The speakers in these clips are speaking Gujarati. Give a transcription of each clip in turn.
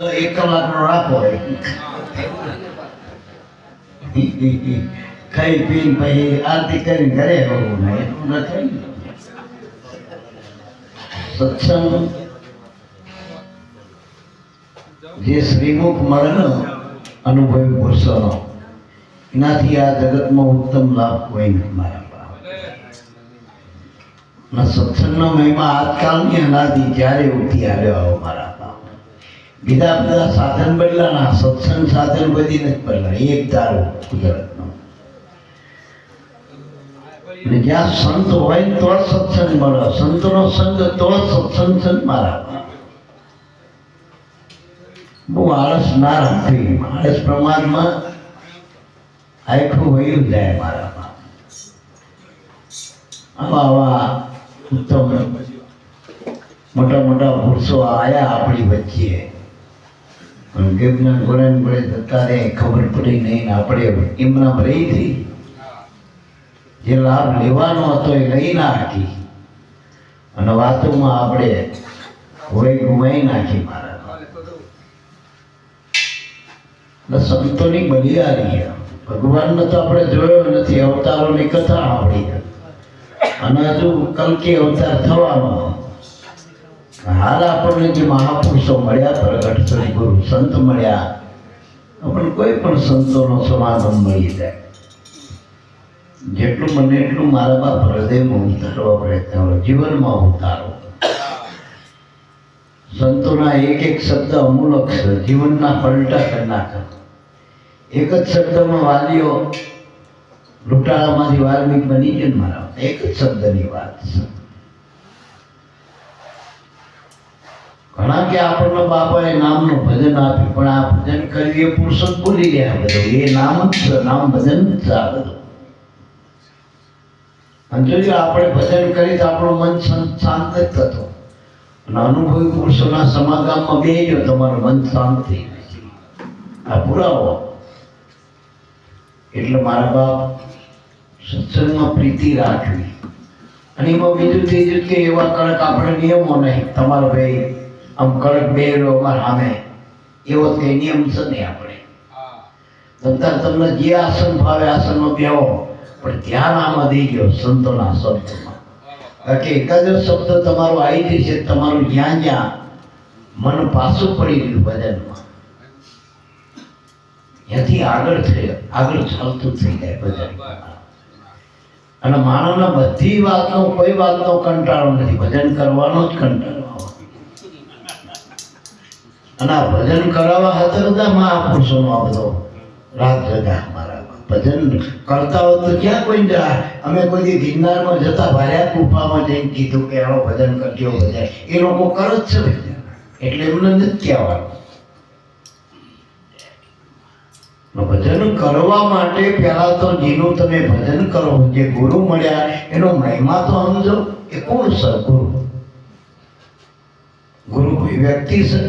1 કલાકનો રાખો ખાઈ પીને પછી આરતી કરીને ઘરે આવવું ને એટલું ન થાય ને. સત્સંગ જે શ્રીમુખ મળે ને અનુભવી પુરુષોનો, એનાથી આ જગતમાં ઉત્તમ લાભ કોઈ નથી મારા બાપ. સત્સંગનો મહિમા આજકાલની અનાદિ જ્યારે ઉઠી આવ્યો આવો મારા બાપ. બીજા બધા સાધન બદલાના, સત્સંગ સાધન બધી નથી બદલા, એક દારૂ કુદરતનો. અને જ્યાં સંત હોય તો જ સત્સંગ મળે, સંતનો સંગ તો જ સત્સંગ છે મારા બાપ. બહુ આળસ ના રાખવી, આળસ પ્રમાણમાં આખું વયું જાય મારા બાપ. આવા ઉત્તમ મોટા મોટા પુરુષો આયા આપણી વચ્ચે, પણ ગેપના ગોળાને ગોળે જતા રહે, ખબર પડી નહીં. આપણે એમના ભરેથી જે લાભ લેવાનો હતો એ લઈ ના નાખી, અને વાતોમાં આપણે હોય ગુમાઈ નાખી મારા. સંતોની બલિહારી, ભગવાનને તો આપણે જોયો નથી, અવતારોની કથા આપણી, અને હજુ કલ્કી અવતાર થવાનો. હાલ આપણને જે મહાપુરુષો મળ્યા, પ્રગટ સદગુરુ સંત મળ્યા, આપણને કોઈ પણ સંતોનો સમાગમ મળી જાય. જેટલું બને એટલું મારા બાપ હૃદયમાં ઉતારવા પ્રયત્ન કરો, જીવનમાં ઉતારો. સંતોના એક એક શબ્દ અમૂલક છે, જીવનના પલટા કરી નાખે. એક જ શબ્દમાં વાલીઓ લૂંટાળામાંથી વાલ્મીક બની છે ને મારા, એક જ શબ્દની વાત છે. ઘણા કે આપણને બાપાએ નામનું ભજન આપ્યું, પણ આ ભજન કર્યું એ પુરુષો જ ભૂલી ગયા. બધું એ નામ જ છે, નામ ભજન જ છે આ બધું. અને જોયું આપણે ભજન કરી તો આપણું મન શાંત જ થતો, અને અનુભવી પુરુષોના સમાગમમાં બેસજો, તમારું મન શાંત થઈ જાય. આ પુરાવો. એટલે મારા બાપ, સત્સંગમાં પ્રીતિ રાખવી. અને એમાં બીજું ત્રીજું કે એવા કડક આપણે નિયમો નહીં, તમારો ભાઈ આમ કડક બેરો અમારા સામે, એવો કઈ નિયમ છે નહીં આપણે. તમને જે આસન ભાવે આસનમાં બેહો, પણ ધ્યાન આમાં દેજો સંતોના શબ્દમાં. કારણ કે એકાદ શબ્દ તમારો આવી જશે, તમારું જ્યાં જ્યાં મન પાછું પડી ગયું ભજનમાં, ત્યાંથી આગળ ચાલતું થઈ જાય ભજન. અને માનવના બધી વાતનો, કોઈ વાતનો કંટાળો નથી, ભજન કરવાનો જ કંટાળો. અને આ ભજન કરાવવા હતા બધા મહાપુરુષોનો આ બધો રાત જગા મારા. ભજન કરતા હોત તો ક્યાં કોઈ જાય. અમે કોઈ ગિરનારમાં જતા ભાર્યા ગુફામાં જઈને કીધું કે આવો ભજન કરજો ભજન, એ લોકો કરે જ છે ભજન, એટલે એમને નથી કહેવાનું. ભજન કરવા માટે પહેલા તો જેનું તમે ભજન કરો, જે ગુરુ મળ્યા એનો મહિમા તો સમજો. એ કોણ છે ગુરુ? ગુરુ કોઈ વ્યક્તિ છે?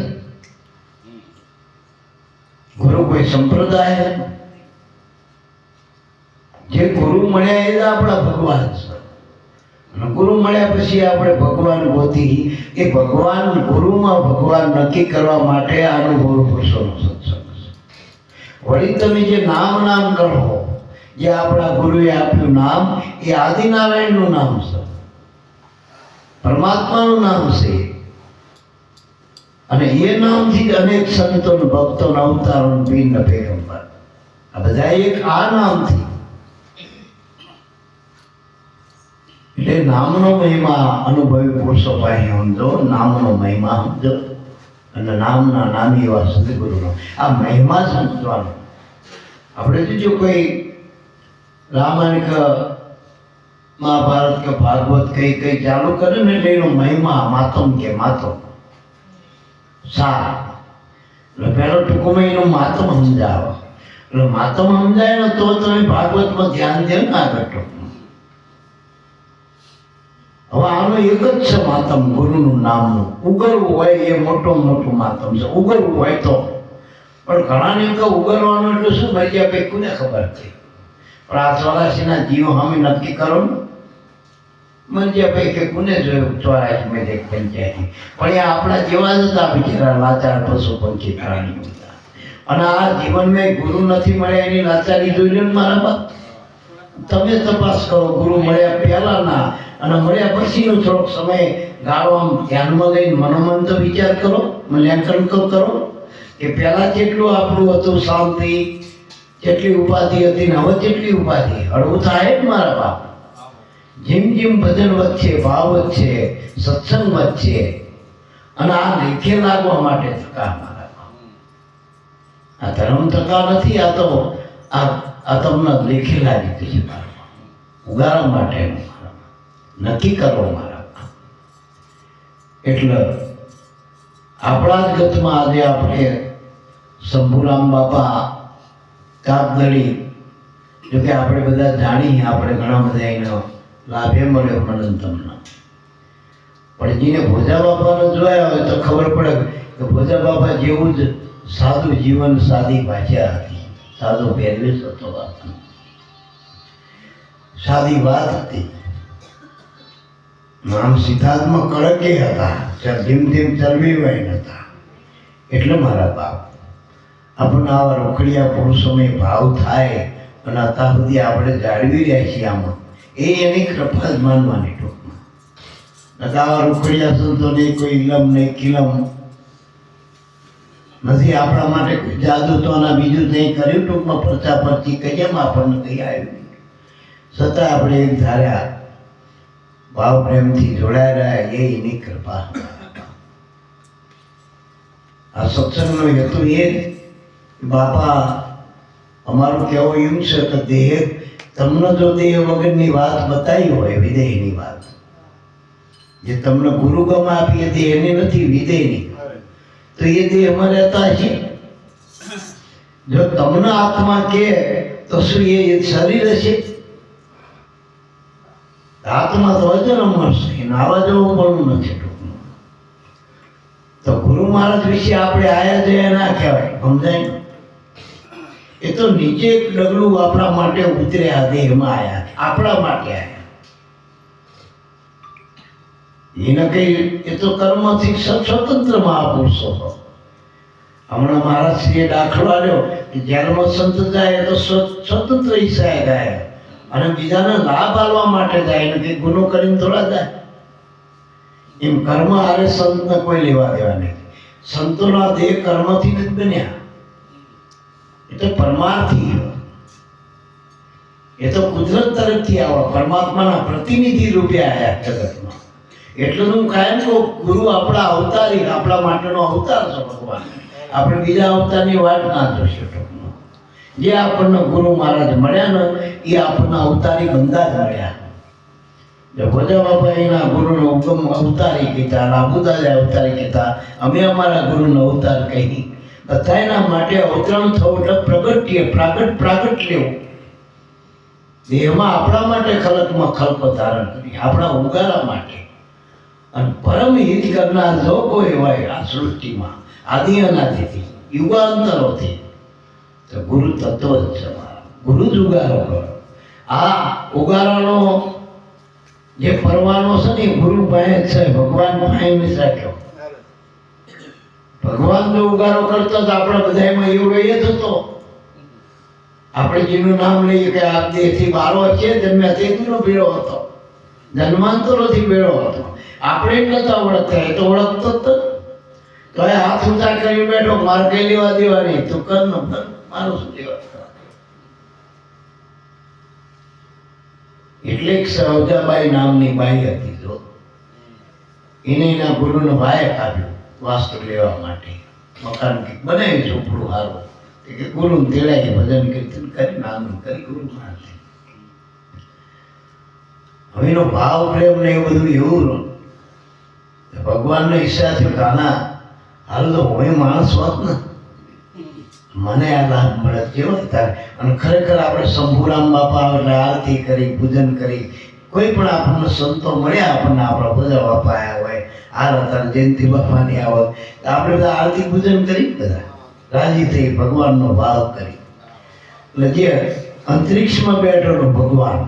ગુરુ કોઈ સંપ્રદાય? જે ગુરુ મળ્યા એ જ આપણા ભગવાન છે. અને ગુરુ મળ્યા પછી આપણે ભગવાન ગોતી, એ ભગવાન ગુરુમાં ભગવાન નક્કી કરવા માટે અનુભવ પુરુષોનો સત્સંગ. વળી તમે જે નામ કરો, જે આપણા ગુરુએ આપ્યું નામ, એ આદિનારાયણનું નામ છે, પરમાત્માનું નામ છે. અને એ નામથી અનેક સંતો ભક્તો અવતારો પીર પેગંબર, આ બધા એક આ નામથી. એટલે નામનો મહિમા અનુભવી પુરુષો ભાઈ સમજો, નામનો મહિમા સમજો. અને નામના નામી એવા સદગુરુનો આ મહિમા સમજવાનો. આપણે જો કોઈ રામાયણ કે મહાભારત કે ભાગવત કઈ ચાલુ કરે ને, એટલે એનો મહિમા માતમ કે માતમ સાર. એટલે પહેલો ટૂંકમાં એનો માતમ સમજાવે. એટલે માતમ સમજાય ને તો તમે ભાગવતમાં ધ્યાન દે ને આગળ. હવે આનો એક જ છે માતમ, ગુરુનું નામનું. ઉગરવું હોય એ મોટું માતમ છે, ઉગરવું હોય તો. પણ ઘણાને એમ કે ઉગરવાનું એટલે શું મરી જાય કઈ કોને ખબર છે. પણ આ 84ના જીવો સામે નક્કી કરો ને, મંજિયાભાઈ કે કોને જોયું 84 મેં એક પંચાયતી, પણ એ આપણા જેવા જ હતા બિચારા, લાચાર પશુ પંખી પ્રાણીઓ હતા. અને આ જીવનમાં ગુરુ નથી મળ્યા એની લાચારી જોઈ લો ને મારા બાપ. તમે તપાસ કરો, ગુરુ મળ્યા પહેલાના અને મળ્યા પછીનો થોડોક સમય ગાળો આમ ધ્યાનમાં લઈને મનોમન તો વિચાર કરો, મૂલ્યાંકન કરો કે પહેલા જેટલું આપણું હતું શાંતિ, જેટલી ઉપાધિ હતી ને હવે જેટલી ઉપાધિ, હળવું થાય જ મારા બાપ. જેમ જેમ ભજન વધશે, ભાવ વધશે, સત્સંગ વધશે, અને આ લેખે લાગવા માટે થકા મારા બાપ. આ ધર્મ થકા નથી, આ તો આ તમને લેખે લાગી છે મારા બાપ. ઉગારા માટેનું મારા બાપ નક્કી કરો મારા બાપ. એટલે આપણા જ ગતમાં આજે આપણે શંભુરામ બાપા કાપદળી, જોકે આપણે બધા જાણીએ, આપણે ઘણા બધા એનો લાભે મળ્યો મનંતમનો. પણ જેને ભોજા બાપાને જોયા હોય તો ખબર પડે કે ભોજા બાપા જેવું જ સાદું જીવન, સાદી ભાષા હતી, સાદો પહેરવેશ હતો બાપાનો, સાદી વાત હતી. નામ સિદ્ધાર્થમાં કડકે હતા, ધીમ ધીમ ચરબીવાય નતા. એટલે મારા બાપ આપણને આવા રોકડિયા પુરુષોને ભાવ થાય અને અત્યાર સુધી આપણે જાળવી રહ્યા છીએ આમાં, એ એની કૃપા જ માનવાની ટૂંકમાં. આવા રોકડિયા સંતોને કોઈ ઇલમ નહીં કિલમ નથી આપણા માટે, કોઈ જાદુ તો આના બીજું કંઈ કર્યું ટૂંકમાં, પરચા પરચી કહીએ આપણને કંઈ આવ્યું, છતાં આપણે એક ધાર્યા ભાવ પ્રેમથી જોડાઈ રહ્યા, એ એની કૃપા. આ સત્સંગનો હેતુ એ બાપા અમારું કહેવું એમ છે કે દેહ, તમને જો દેહ વગરની વાત બતાવી હોય, વિદેહની વાત, જે તમને ગુરુગમ આપી હતી એની નથી, વિદેહની, તો એ દેહ અમારે રહેતા છે. જો તમને આત્મા કે તો શું એ શરીર હશે? આત્મા તો વજન મળશે, નાવા જવું પણ નથી. તો ગુરુ મહારાજ વિશે આપણે આયા જયા ના કહેવાય, સમજાય? એ તો નીચે એક ડગલું આપણા માટે ઉતર્યા, દેહમાં આવ્યા, આપણા માટે આવ્યા. એને કઈ, એ તો કર્મથી સ્વતંત્ર મહાપુરુષો. હમણાં મહારાજશ્રીએ દાખલો આવ્યો કે જેલમાં સંત જાય તો સ્વતંત્ર ઈચ્છાએ જાય, અને બીજાને લાભ આપવા માટે જાય, એને કઈ ગુનો કરીને થોડા જાય. એમ કર્મ હારે સંતને કોઈ લેવા દેવા નહીં. સંતોના દેહ કર્મથી નથી બન્યા, એ તો પરમાર્થી, એ તો કુદરત તરફથી આવા પરમાત્માના પ્રતિનિધિ રૂપે આવ્યા જગતમાં. એટલે હું કાયમ કહું, ગુરુ આપણા અવતારી, આપણા માટેનો અવતાર છે ભગવાન. આપણે બીજા અવતારની વાત ના જોઈશું ટૂંકમાં. જે આપણને ગુરુ મહારાજ મળ્યા ને એ આપણને અવતારી બંદા જ મળ્યા. ભોજા બાપા એના ગુરુનો હુકમ અવતારી કીધા, લાબુદાદા અવતારી કીધા, અમે અમારા ગુરુનો અવતાર કહી. બધાના માટે અવતરણ થવું એટલે પ્રગટ્ય, પ્રાગટ લેવું. દેહમાં આપણા માટે ખલકમાં ખલ્પ ધારણ કરી, આપણા ઉગારા માટે. અને પરમ હિત કરનાર જો કોઈ હોય આ સૃષ્ટિમાં, આદિ અનાદિથી, યુગાંતરોથી, તો ગુરુ તત્વ જ છે મારા. ગુરુ જ ઉગારો કરો. આ ઉગારાનો જે પરવાનો છે ને, ગુરુ પાસે છે, ભગવાન પાસે નથી રાખ્યો. ભગવાન જો ઉગારો કરતો તો આપણે બધામાં એવડો એ જ હતો. આપણે જેનું નામ લઈએ કે આ દેહથી બારો છે, જન્મ્યા તેનો ભેળો હતો, જન્માંતરોથી ભેળો હતો. આપણે જ નતા ઓળખતા, એ તો ઓળખતો જ. તો એ હાથ ઊંચા કરી બેઠો, મારે કઈ લેવા દેવા નહીં, તું કર ન કર, મારું શું લેવા. એટલે એક સરોજાબાઈ નામની બાઈ હતી, જો એને એના ગુરુનો વાયક આપ્યો વાસ્તુ લેવા માટે. મકાન બનાવી ઝૂંપડું સારું, કે ગુરુ તેડાય ભજન કીર્તન કરી નામ કરી ગુરુ મહારાજ. હવે એનો ભાવ પ્રેમ ને એવું બધું એવું ભગવાનનો ઈચ્છા થયો કે આના હાલ તો હું માણસ હોત ને, મને આ લાભ મળે કેવો થાય. અને ખરેખર આપણે શંભુરામ બાપા એટલે આરતી કરી, પૂજન કરી, કોઈ પણ આપણને સંતો મળ્યા, આપણને આપણા બધા બાપા આવ્યા હોય, આ હતા જયંતિ બાપાની આવે, આપણે બધા આરતી પૂજન કરી, બધા રાજી થઈ, ભગવાનનો ભાવ કરી. એટલે જે અંતરિક્ષમાં બેઠેલો ભગવાન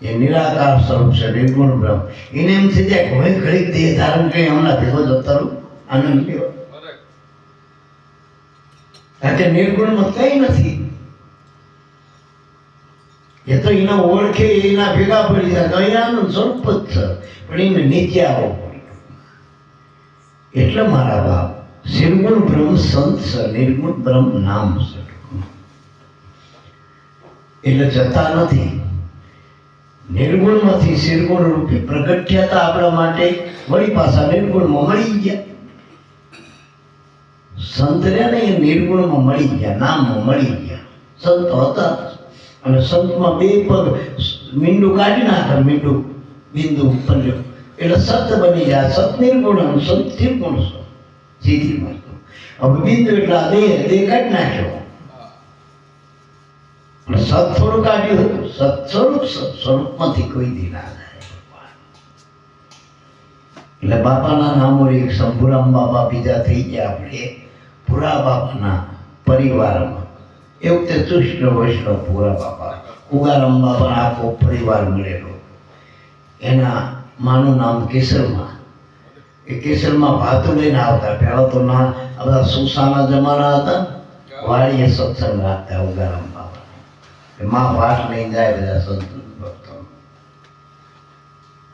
એ નિરાકાર સ્વરૂપ છે, નિર્ગુણ બ્રહ્મ. એને એમ થઈ જાય કોઈ ઘડીક દેહ ધારણ કરી હમણાં ભેગો જતો રહું, આનંદ લેવો. કારણ કે નિર્ગુણમાં કઈ નથી. એ તો એના ઓળખે એના ભેગા પડી જાય તો એ આનંદ સ્વરૂપ જ છે, પણ એને નીચે આવો પડ્યો. એટલે મારા બાપ નિર્ગુણ બ્રહ્મ સંત છે, નિર્ગુણ બ્રહ્મ નામ છે. એટલે જતા નથી. નિર્ગુણમાંથી નિર્ગુણ રૂપે પ્રગટ થયા હતા આપણા માટે, વળી પાછા નિર્ગુણમાં મળી ગયા. સંત રહ્યા ને એ નિર્ગુણમાં મળી ગયા, નામમાં મળી ગયા. સંત હતા અને સંતમાં બે પગ મીંડું કાઢી નાખે, મીંડું બિંદુ ઉપર એટલે સત બની જાય. સત નિર્ગુણ અને સંત નિર્ગુણ છે. સીધી વસ્તુ. હવે બિંદુ એટલે આ દેહ કાઢી નાખ્યો. સત થોડું કાઢ્યું હતું. સત સ્વરૂપ સ્વરૂપમાંથી કોઈ દી ના જાય. એટલે બાપાના નામો એક શંભુરામ બાપા બીજા થઈ ગયા. આપણે પુરા બાપાના પરિવારમાં એ વખતે કૃષ્ણ વૈષ્ણવ પુરા બાપા, ઉગારામ બાપાના આખો પરિવાર મળેલો. એના માનું નામ કેસરમાં. એ કેસરમાં ભાતું લઈને આવતા. પહેલા તો ના આ બધા સુસાના જમાના હતા, વાળીએ સત્સંગ રાખતા ઉગારામ બાપા. માં ભાત લઈને જાય બધા સંત ભક્તો.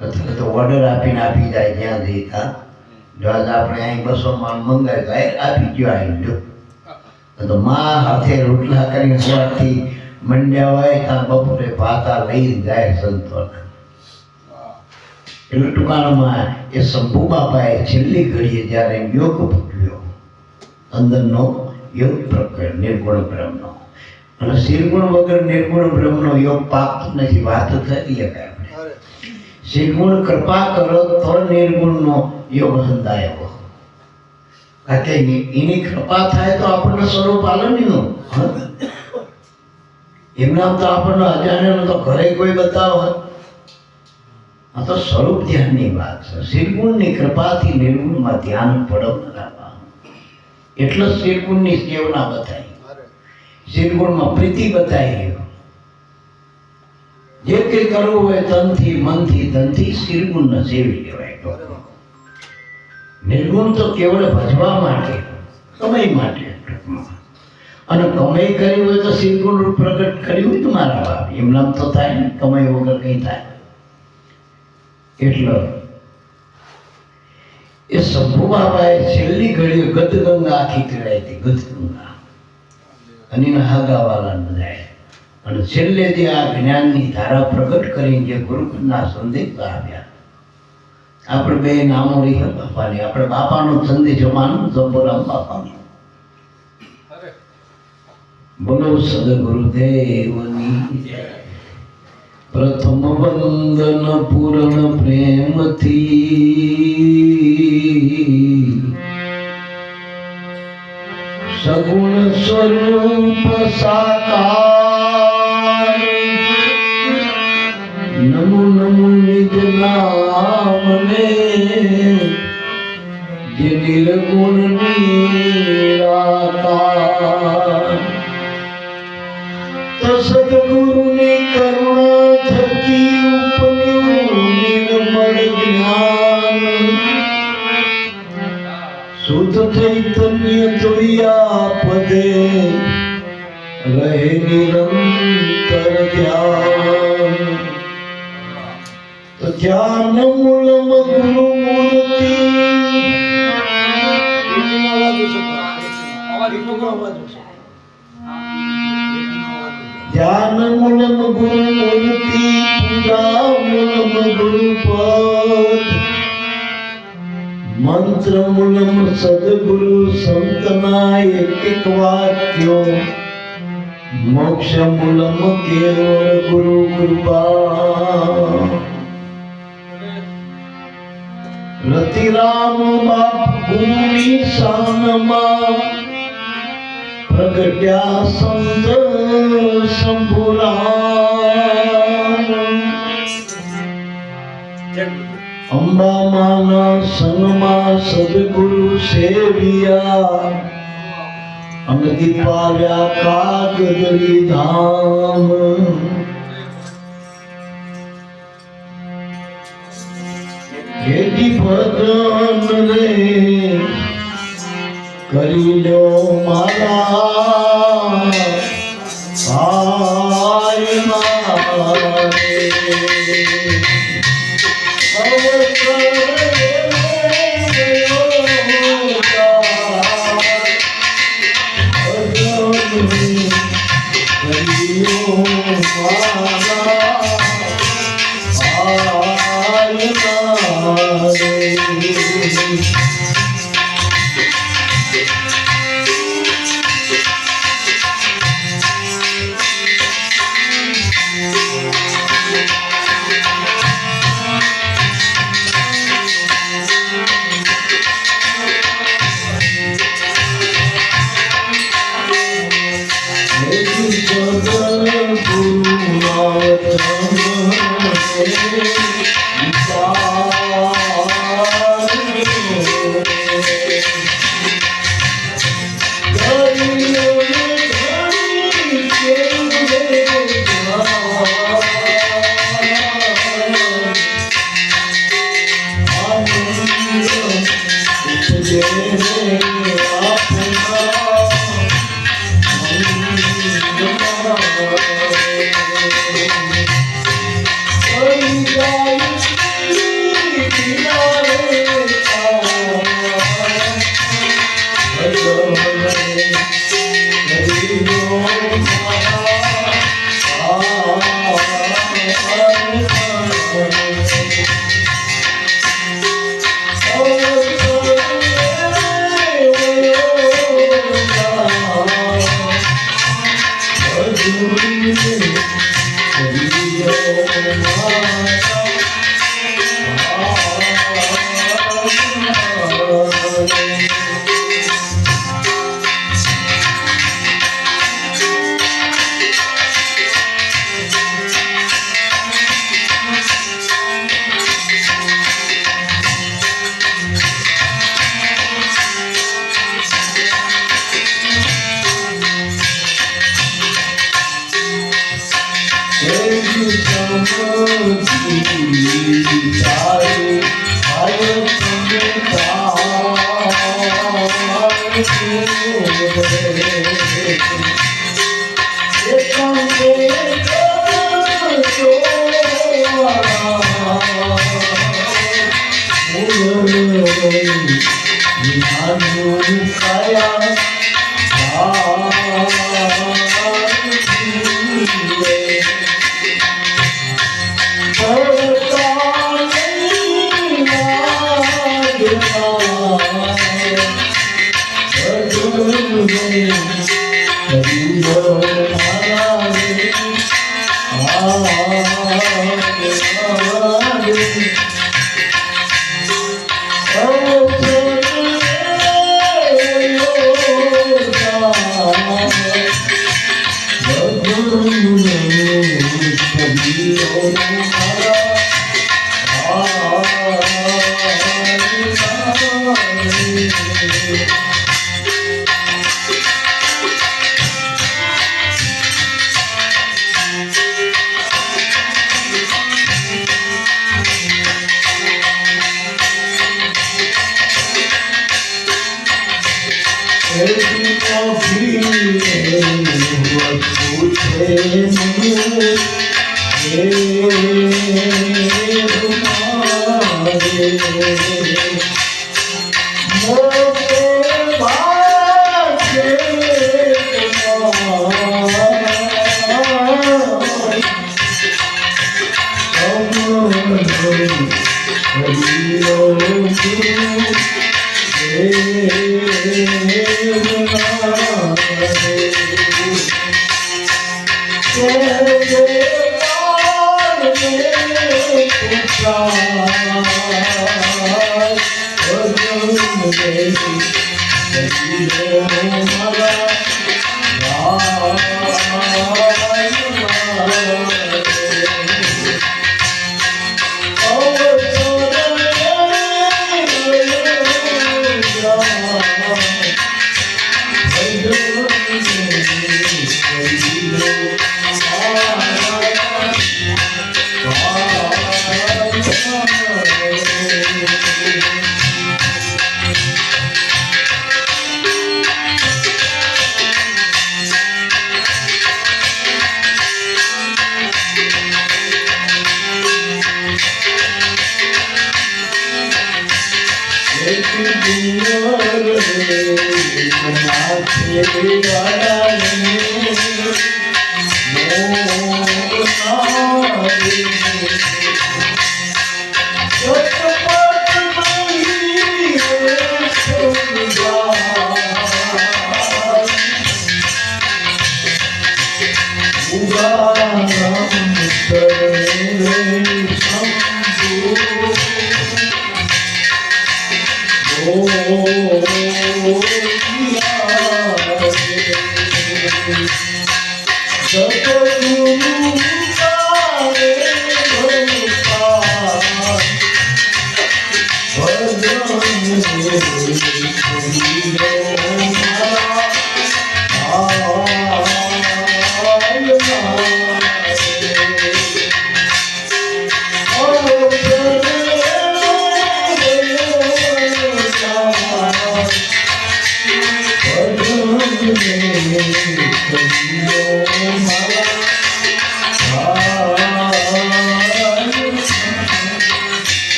અત્યારે તો ઓર્ડર આપીને આપી જાય જ્યાં જઈતા. જો આજે આપણે અહીં 200 માન મંગાવી જાય આપી ગયો આવી ગયો. તો માં હાથે રોટલા કરીને સવારથી મંડ્યા હોય ત્યાં બપોરે ભાતા લઈને જાય સંતોને. એટલે ટૂંકાણમાં એ શંભુ બાપાએ છેલ્લી ઘડીએ જ્યારે યોગ ભૂલ્યો, અંદરનો યોગ પ્રકટ નિર્ગુણ બ્રહ્મનો, અને નિર્ગુણ વગર નિર્ગુણ બ્રહ્મનો યોગ પાકતો નથી. વાત થતી આપણે નિર્ગુણ કૃપા કરો તો નિર્ગુણનો યોગ હંધાયો. કારણ કે એની કૃપા થાય તો આપણને સ્વરૂપ આલમીનું. એમના તો આપણને અજાણ્યાનો તો ઘરે કોઈ બતાવો. આ તો સ્વરૂપ ધ્યાનની વાત છે. નિર્ગુણની કૃપાથી નિર્ગુણમાં ધ્યાન પડવનારા એટલે નિર્ગુણની સેવના બતાવી, નિર્ગુણમાં પ્રીતિ બતાવી. જે કંઈ કરવું હોય તનથી મનથી ધનથી નિર્ગુણને સેવી લેવાય. નિર્ગુણ તો કેવળ ભજવા માટે, કમાઈ માટે. અને કમાઈ કરી હોય તો નિર્ગુણ રૂપ પ્રગટ કર્યું હોય તો મારા બાપ એમ નામ તો થાય ને, કમાઈ વગર કંઈ થાય. એટલે એ શંભુ બાપાએ છેલ્લી ઘડીએ ગદગંગા આખી કરાઈ હતી. ગદગંગા અને એના હાગાવાલા બધાએ. અને છેલ્લે જે આ જ્ઞાનની ધારા પ્રગટ કરીને જે ગુરુકુળના સંદેશ આવ્યા, આપણે બે નામો રહી બાપાની. આપણે બાપાનો સંદેશો માનું શંભુરામ બાપાનો. બોલો સદગુરુદેવની જય. પ્રથમ વંદન પૂર્ણ પ્રેમથી સગુણ સ્વરૂપ સાકાર. નમો નમો નિજ નામને જે નિર્ગુણ નિરાકાર. તો સદગુરુની કરુણા થકી ઉપન્યું નિર્મળ જ્ઞાન. શુદ્ધ ચૈતન્ય જોયા પદે રહે નિરંતર ધ્યાન. તો ધ્યાન મૂલમ ગુરુ મૂર્તિ. ધ્યાન મૂલમ ગુરુ મૂર્તિ, પૂજા મૂલમ ગુરુ પદ, મંત્ર મૂલમ સદગુરુ સંતના એક વાક્યો, મોક્ષ મૂલમ કેવળ ગુરુ કૃપા. રતિરામ બાપ ગુરુની શાનમાં પ્રગટ્યા સંત શંભુરામ. અંબામાના સંગમાં સદગુરુ સેવ્યા, અને દીપાવ્યા કાગદરી ધામ. એથી ભજન રે કરી લો મારા ભાઈ મારે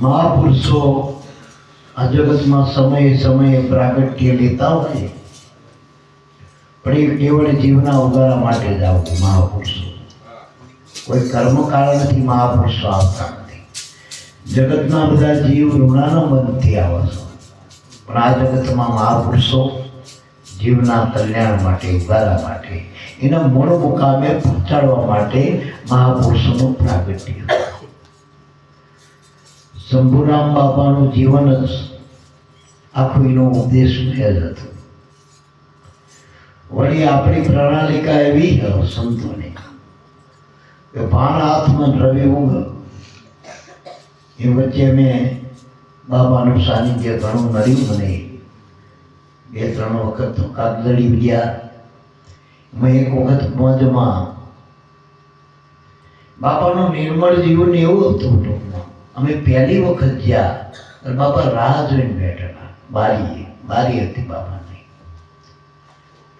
મહાપુરુષો આ જગતમાં સમયે સમયે પ્રાગટ્ય લેતા હોય, પણ એ કેવળ જીવના ઉગારા માટે જ આવતું. મહાપુરુષો કોઈ કર્મકાળ નથી, મહાપુરુષો આવતા નથી. જગતના બધા જીવ ઋણાના મનથી આવે છે, પણ આ જગતમાં મહાપુરુષો જીવના કલ્યાણ માટે, ઉગારા માટે, એના મૂળ મુકામે પહોંચાડવા માટે મહાપુરુષોનું પ્રાગટ્ય. શંભુરામ બાપાનું જીવન જ આખું એનો ઉપદેશ જ હતો. વળી આપણી પ્રણાલિકા એવી છે સંતોની કે ભાણ હાથમાં દ્રવ્ય ઊંઘ, એ વચ્ચે મેં બાબાનું સાનિધ્ય ઘણું નડ્યું. મને 2-3 વખત તો કાગદડી ગયા. મેં એક વખત મોજમાં બાપાનું નિર્મળ જીવન એવું હતું. ટૂંકમાં અમે પહેલી વખત ગયા, બાપા રાહ જોઈને બેઠેલા. બારી હતી બાપાની,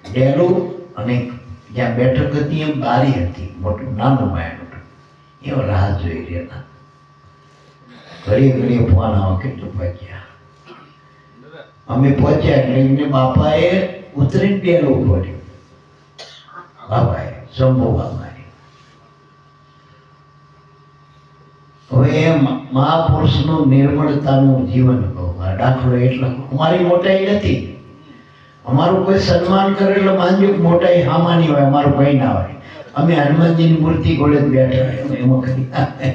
ડેલું, અને જ્યાં બેઠક હતી એમ બારી હતી, મોટું નાનું માયનું. એમ રાહ જોઈ રહેલા. ઘડીએ ફોન આવો, કેટલું પહોંચ્યા? અમે પહોંચ્યા એટલે એમને બાપાએ ઉતરીને ડેલું ખોલ્યું. બાપાએ, શંભુ બાપાએ. હવે એ મહાપુરુષનું નિર્મળતાનું જીવન કહું. આ દાખલો એટલે અમારી મોટાઈ નથી. અમારું કોઈ સન્માન કરે એટલે માનજો મોટાઈ હામાની હોય, અમારું કંઈ ના હોય. અમે હનુમાનજીની મૂર્તિ ગોળે જ બેઠા હોય એમાં કઈ.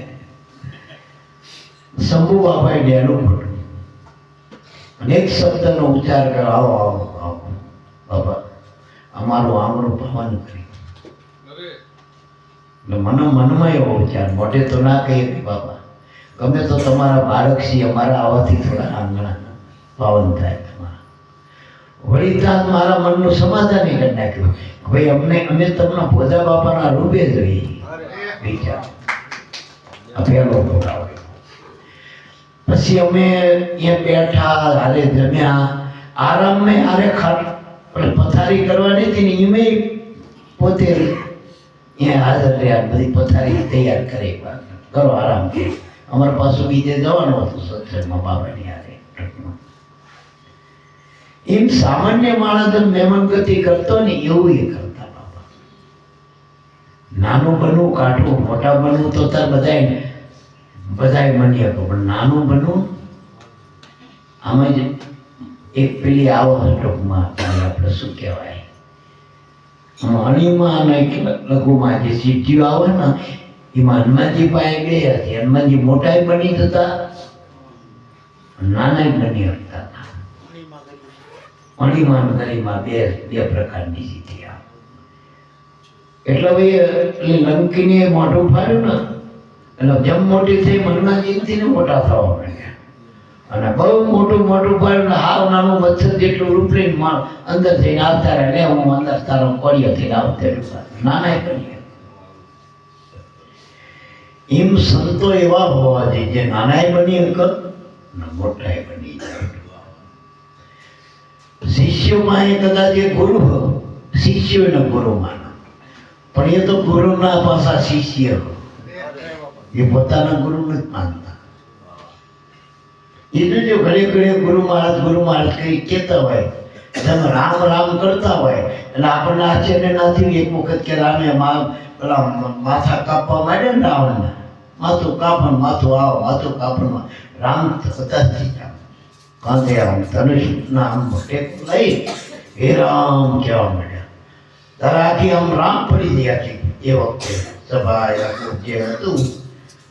શંભુ બાપાએ ડેલું ખોલ્યું અને એક શબ્દનો ઉચ્ચાર કર્યો, આવો આવો આવો બાપા, અમારું આંગણું પાવન કરી. મનમાં એવો વિચાર, મોઢે તો ના કહીએ કે બાપા ગમે તો તમારા બાળક છીએ, અમારા આવવાથી થોડા આંગણા પાવન થાય તમારા. વળી ત્યાં મારા મનનું સમાધાન કરી નાખ્યું, ભાઈ અમે તમને ભોજા બાપાના રૂપે જોઈએ. વિચાર આ પહેલો બોલાવો. પછી અમે અહીંયા બેઠા, હારે જમ્યા, આરામ મેં હારે પથારી કરવાની હતી ને એમે પોતે અહીંયા હાજર રહ્યા. બધી પથારી તૈયાર કરી, કરો આરામ કરી. અમારા પાછું બીજે જવાનું હતું સત્સંગમાં બાબાની હારે. એમ સામાન્ય માણસ મહેમાન ગતિ કરતો ને એવું એ કરતા બાબા. નાનું બનવું કાઢવું, મોટા બનવું તો તાર બધાય મની હતો, પણ નાનું બનવું આમાં જ એક પેલી આવો ટૂંકમાં આપણે શું કહેવાય, અણીમાં અને લઘુમાં જે સીટીઓ આવે ને એમાં હનુમાનજી પાસે બે હતી. હનુમાનજી મોટાઈ બની જતા, નાના બની હતા. અણીમાં ગરીમાં બે પ્રકારની સીટી આવે. એટલે ભાઈ લંકીને મોઢું ફાડ્યું ને એટલે જેમ મોટી થઈ હનુમાનજીથી ને મોટા થવા માંડ્યા. અને બહુ મોટું પાડ્યું ને હાવ નાનું મચ્છર જેટલું રૂપ લઈને અંદર થઈને આવતા રહે. હું અંદર તારો કોળિયો થઈને આવતે નાના કરીએ. એમ સંતો એવા હોવા જોઈએ જે નાનાય બની શકે ને મોટાય બની જાય. શિષ્યોમાં એ કદાચ એ ગુરુ હોય, શિષ્યો એને ગુરુ માનો, પણ એ તો ગુરુના પાછા શિષ્ય હોય, એ પોતાના ગુરુ નથી માનતા. એ તો જો ઘડે ઘડે ગુરુ મહારાજ કઈ કહેતા હોય, તમે રામ રામ કરતા હોય એટલે આપણને આશ્ચર્ય ના થયું એક વખત કે રામે પેલા માથા કાપવા માંડ્યા ને રાવણને, માથું કાપણ માથું આવો માથું કાપણમાં રામ હતા કાંધે આમ ધનુષના આમ ટેક લઈ હે રામ કહેવા માંડ્યા. તારે આખી આમ રામ પડી ગઈ આખી. એ વખતે સભા જે હતું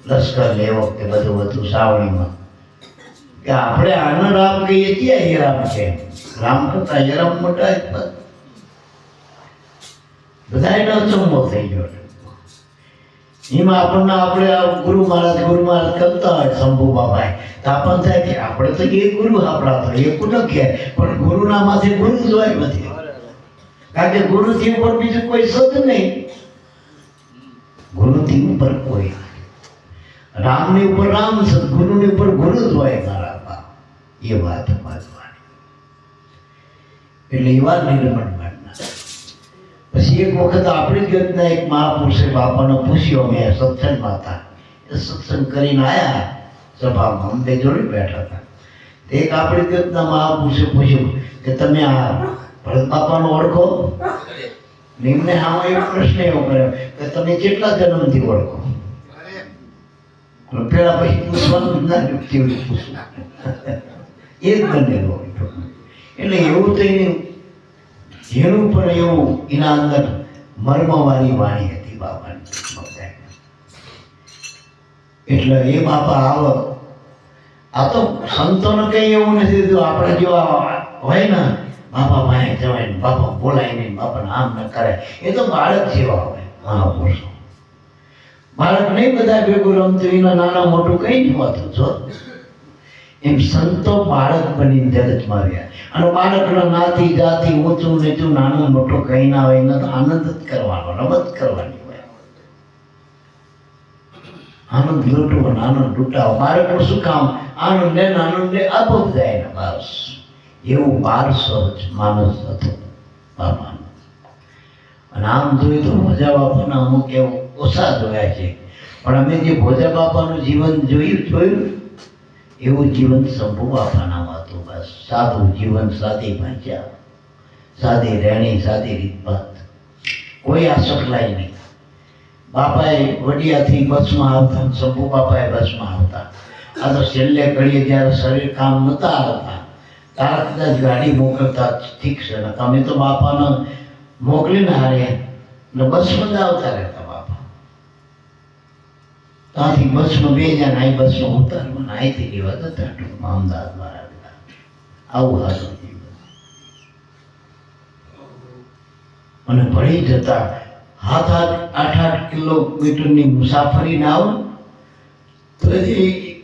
લશ્કર એ વખતે બધું હતું સાવણીમાં કે આપણે આનો રામ કહીએ ક્યાં એ રામ છે, રામ કરતા એ રામ મોટા બધા એનો અચંબો થઈ ગયો. એમાં આપણને આપણે ગુરુ મહારાજ કરતા હોય શંભુ બાબાએ તો આપણને થાય કે આપણે તો એ ગુરુ આપણા તો એ કુનો કહે, પણ ગુરુના માથે ગુરુ જ હોય નથી, કારણ કે ગુરુથી ઉપર બીજું કોઈ સદ નહીં, ગુરુથી ઉપર કોઈ, રામની ઉપર રામ સદગુરુની ઉપર ગુરુ જ હોય મારા બાપ. એ વાત વાંચવાની એટલે એવા નિર્મળ માનના. પછી એક વખત આપણી ગતના એક મહાપુરુષે બાપાને પૂછ્યો, મેં સત્સંગમાં હતા, એ સત્સંગ કરીને આવ્યા સભામાં, અમે જોડે બેઠા હતા. એક આપણી ગતના મહાપુરુષે પૂછ્યું કે તમે આ ભરત બાપાનો ઓળખો? એમને આમાં એવો પ્રશ્ન એવો કર્યો કે તમે કેટલા જન્મથી ઓળખો? પેલા પછી પૂછવાનું જ ના કેવી પૂછવું, એ જ બનેલો. એટલે એવું તો જેનું પણ એવું એના અંદર મર્મવાળી વાણી હતી બાપાની. એટલે એ બાપા આવો આ તો સંતોને કઈ એવું નથી થતું. આપણે જો હોય ને બાપા ભાઈ જવાય ને બાપા બોલાય નહીં, બાપાને આમ ન કરે, એ તો બાળક જેવા હોય મહાપુરુષો. બાળક નહીં બધા ભેગું રમતું, એના નાના મોટું કઈ નહીં હોતું. જો એમ સંતો બાળક બનીને જગતમાં આવ્યા, અને બાળકના નાથી જાતિ ઊંચું નીચું નાનું મોટું કઈ ના હોય, એનો તો આનંદ જ કરવાનો, રમત કરવાની હોય, આનંદ લૂંટવો આનંદ લૂંટાવો. બાળકનું શું કામ? આનંદ લે આપો જાય ને બસ. એવું 1200 માણસ હતો બાપાનો. અને આમ જોઈએ તો ભોજા બાપાના અમુક એવું ઓછા જોયા છે, પણ અમે જે ભોજા બાપાનું જીવન જોયું એવું જીવન શંભુ બાપાનામાં હતું. બસ સાદું જીવન, સાદી ભાષા, સાદી રહેણી, સાદી રીતભાત, કોઈ આસકલાઈ નહીં. બાપાએ વડિયાથી બસમાં આવતા, શંભુ બાપાએ બસમાં આવતા. આ તો છેલ્લે ઘડીએ જ્યારે શરીર કામ નહોતા આવતા તારા કદાચ ગાડી મોકલતા, ઠીક છે ને, તમે તો બાપાને મોકલીને હારે ને બસમાં જ આવતા રહેતા બાપા. ત્યાંથી બસમાં બે જણ અહીં બસમાં ઉતારવા, અહીંથી લેવા જતા ટૂંકમાં અમદાવાદ મારા. આવું હારું જીવન. અને ભળી જતા 7-8 કિલોમીટરની મુસાફરી ના આવો તો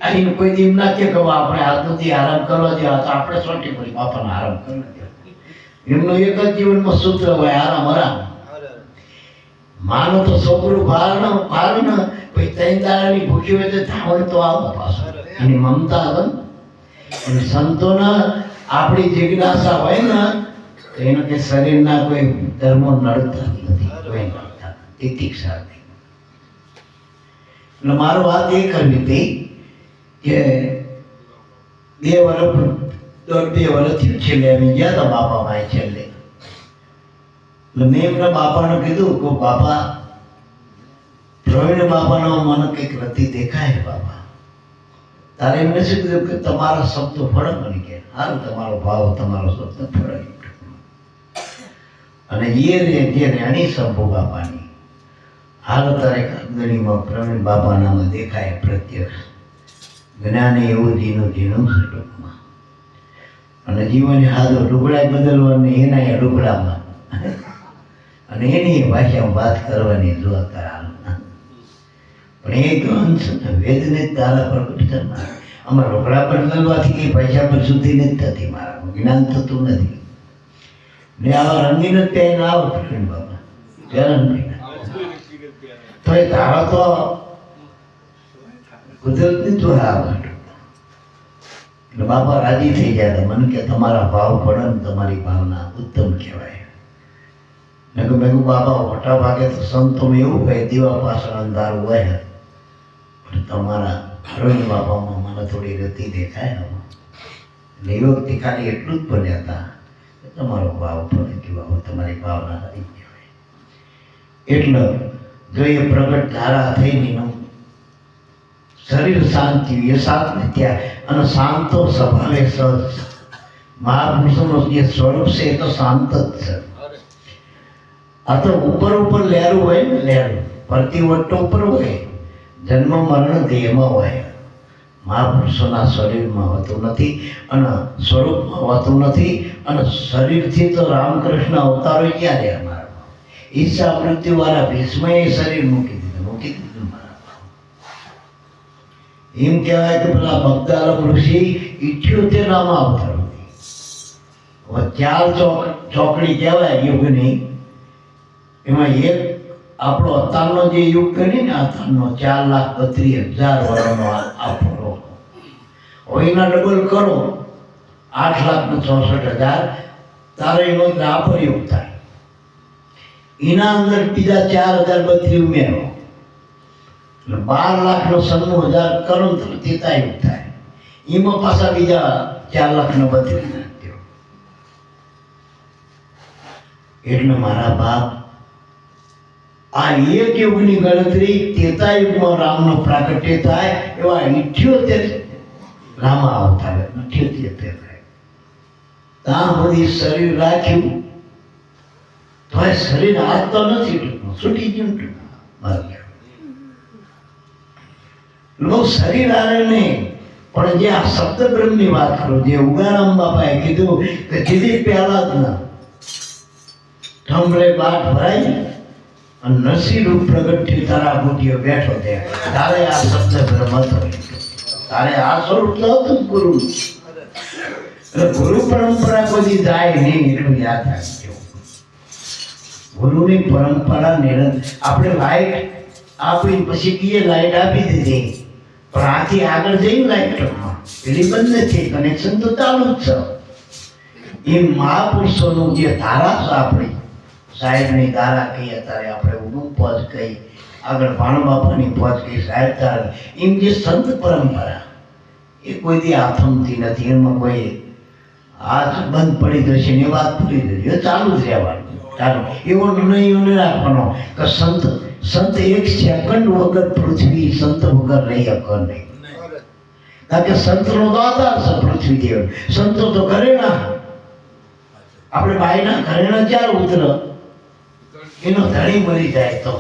અહીં કોઈ એમ ના કે આપણે આજથી આરામ કરવા જેવા, તો આપણે સોટી પડી બાપાને આરામ કરવા જેવા. એમનું એક જ જીવનમાં સૂત્ર હોય, આરામ. માનો તો છોકરું બહાર ને પછી 3 દાડાની ભૂખી હોય તો ધાવણ તો આવો પાછો, એની મમતા આવે ને. અને સંતોના આપણી જિજ્ઞાસા હોય ને તો એનો કે શરીરના કોઈ ધર્મો નડતા નથી, કોઈ નડતા તિતિક્ષા નહીં. એટલે મારો વાત એ કરવી હતી કે 2 વર્ષથી છેલ્લે અમે ગયા હતા બાપા પાસે છેલ્લે. એટલે મેં એમના બાપાને કીધું કે બાપા પ્રવીણ બાપાનો મને કંઈક રતિ દેખાય બાપા. તારે એમને શું કીધું કે તમારા શબ્દો ફળે બની ગયા, સારું તમારો ભાવ તમારો શબ્દ ફળે. અને એ જે રેણી શંભુ બાપાની હાલ તારે ગણીમાં પ્રવીણ બાપાનામાં દેખાય પ્રત્યક્ષ. જ્ઞાને એવું ઝીણું છે ટૂંકમાં. અને જીવન હાથો લુગડા બદલવાની એના લુગડામાં અને એની ભાષામાં વાત કરવાની જોતા હાલ. પણ એ ગ્રંથ વેદને તારા પ્રગટ કરનાર. આમાં લુગડા બદલવાથી કઈ ભાષા પર સુધી નથી થતી, મારા જ્ઞાન થતું નથી. ને આવા રંગીન જ ત્યાં આવો પ્રવીણ બાપા ચરણ તો એ તારા તો કુદરતની તો આવે. એટલે બાપા રાજી થઈ ગયા હતા. મને કે તમારા ભાવ પડે ને તમારી ભાવના ઉત્તમ કહેવાય. મેં કહ્યું બાપા મોટા ભાગે તો સંતોમાં એવું કહે દીવા પાછળ અંધારું હોય, પણ તમારા પ્રવીણ બાપામાં મને થોડી રતિ દેખાય. એટલે એ વખતે ખાલી એટલું જ બોલ્યા હતા કે તમારો ભાવ પડે કે બાબુ તમારી ભાવના નથી કહેવાય. એટલે જો એ પ્રગટ ધારા થઈને શરીર શાંતિ એ શાંત ત્યાં અને શાંતો સ્વભાવે સહજ. મહાપુરુષોનું જે સ્વરૂપ છે એ તો શાંત જ છે. આ તો ઉપર ઉપર લહેરું હોય ને, લહેરું પ્રતિવટ્ટ ઉપર હોય, જન્મ મરણ દેહમાં હોય. મહાપુરુષોના શરીરમાં હોતું નથી અને સ્વરૂપમાં હોતું નથી. અને શરીરથી તો રામકૃષ્ણ અવતારો ક્યાં રહ્યા મારા? ઈચ્છા મૃત્યુવાળા ભીષ્મએ શરીર મૂકી દીધું મારા. એમ કહેવાય કે પેલા બગદાલક ઋષિ 78 અવતાર. ચાર ચોકડી કહેવાય યુગની. એમાં એક આપણો અત્યારનો જે યુગ કરી ને, અત્યારનો 4,32,000 વર્ષનો આપણો. હવે એના ડબલ કરો 8,64,000, તારે એનો દ્રાપર યુગ થાય. એના અંદર બીજા 4,032 ઉમેરો એટલે 12,96,000 કરો તો ત્રેતા યુગ થાય. એમાં પાછા બીજા 4,32,000. એટલે મારા બાપ, આ એક યુગની ગણતરી ત્રેતા યુગમાં રામનો પ્રાગટ્ય થાય એવા 78 રામા અવતાર 78 થાય. ત્યાં સુધી શરીર રાખ્યું તો શરીર હાથ તો નથી છૂટી ગયું. બહુ શરીર આવે નહીં, પણ જે આ શબ્દ બ્રહ્મની વાત કરું, જે ઉગારામ બાપાએ કીધું કે કીધી પહેલા જ ના ઠમલે બાટ ભરાઈ અને નસી રૂપ પ્રગટ થયું, તારા બુટીઓ બેઠો ત્યાં. તારે આ શબ્દ બ્રહ્મ હતો, તારે આ સ્વરૂપ તો હતું ગુરુ. ગુરુ પરંપરા કોઈ જાય નહીં એટલું યાદ રાખજો. ગુરુની પરંપરા નિરંતર. આપણે લાઈટ આપી પછી કીએ લાઈટ આપી દીધી, પણ આથી આગળ જઈને લાઈટમાં પેલી બંધ નથી, કનેક્શન તો ચાલુ જ છે. એ મહાપુરુષોનું જે ધારા છે, આપણી સાહેબની ધારા કહી, અત્યારે આપણે ઉડું પદ કહી, આગળ ભાણુ બાપાની પદ કહી, સાહેબ ધારા, એમ જે સંત પરંપરા એ કોઈ દી આથમતી નથી. એમાં કોઈ હાથ બંધ પડી જશે ને એ વાત પૂરી જશે, એ ચાલુ જ રહેવાનું. ચાલો એવો નિર્ણય રાખવાનો કે સંત એક સેકન્ડ વગર પૃથ્વી સંત વગર રહી શકે નહીં. કારણ કે સંતનો તો આધાર છે પૃથ્વી દેવ. સંતો તો ઘરેણા, આપણે બાઈના ઘરેણા ક્યારે ઉતર, એનો ધણી મરી જાય તો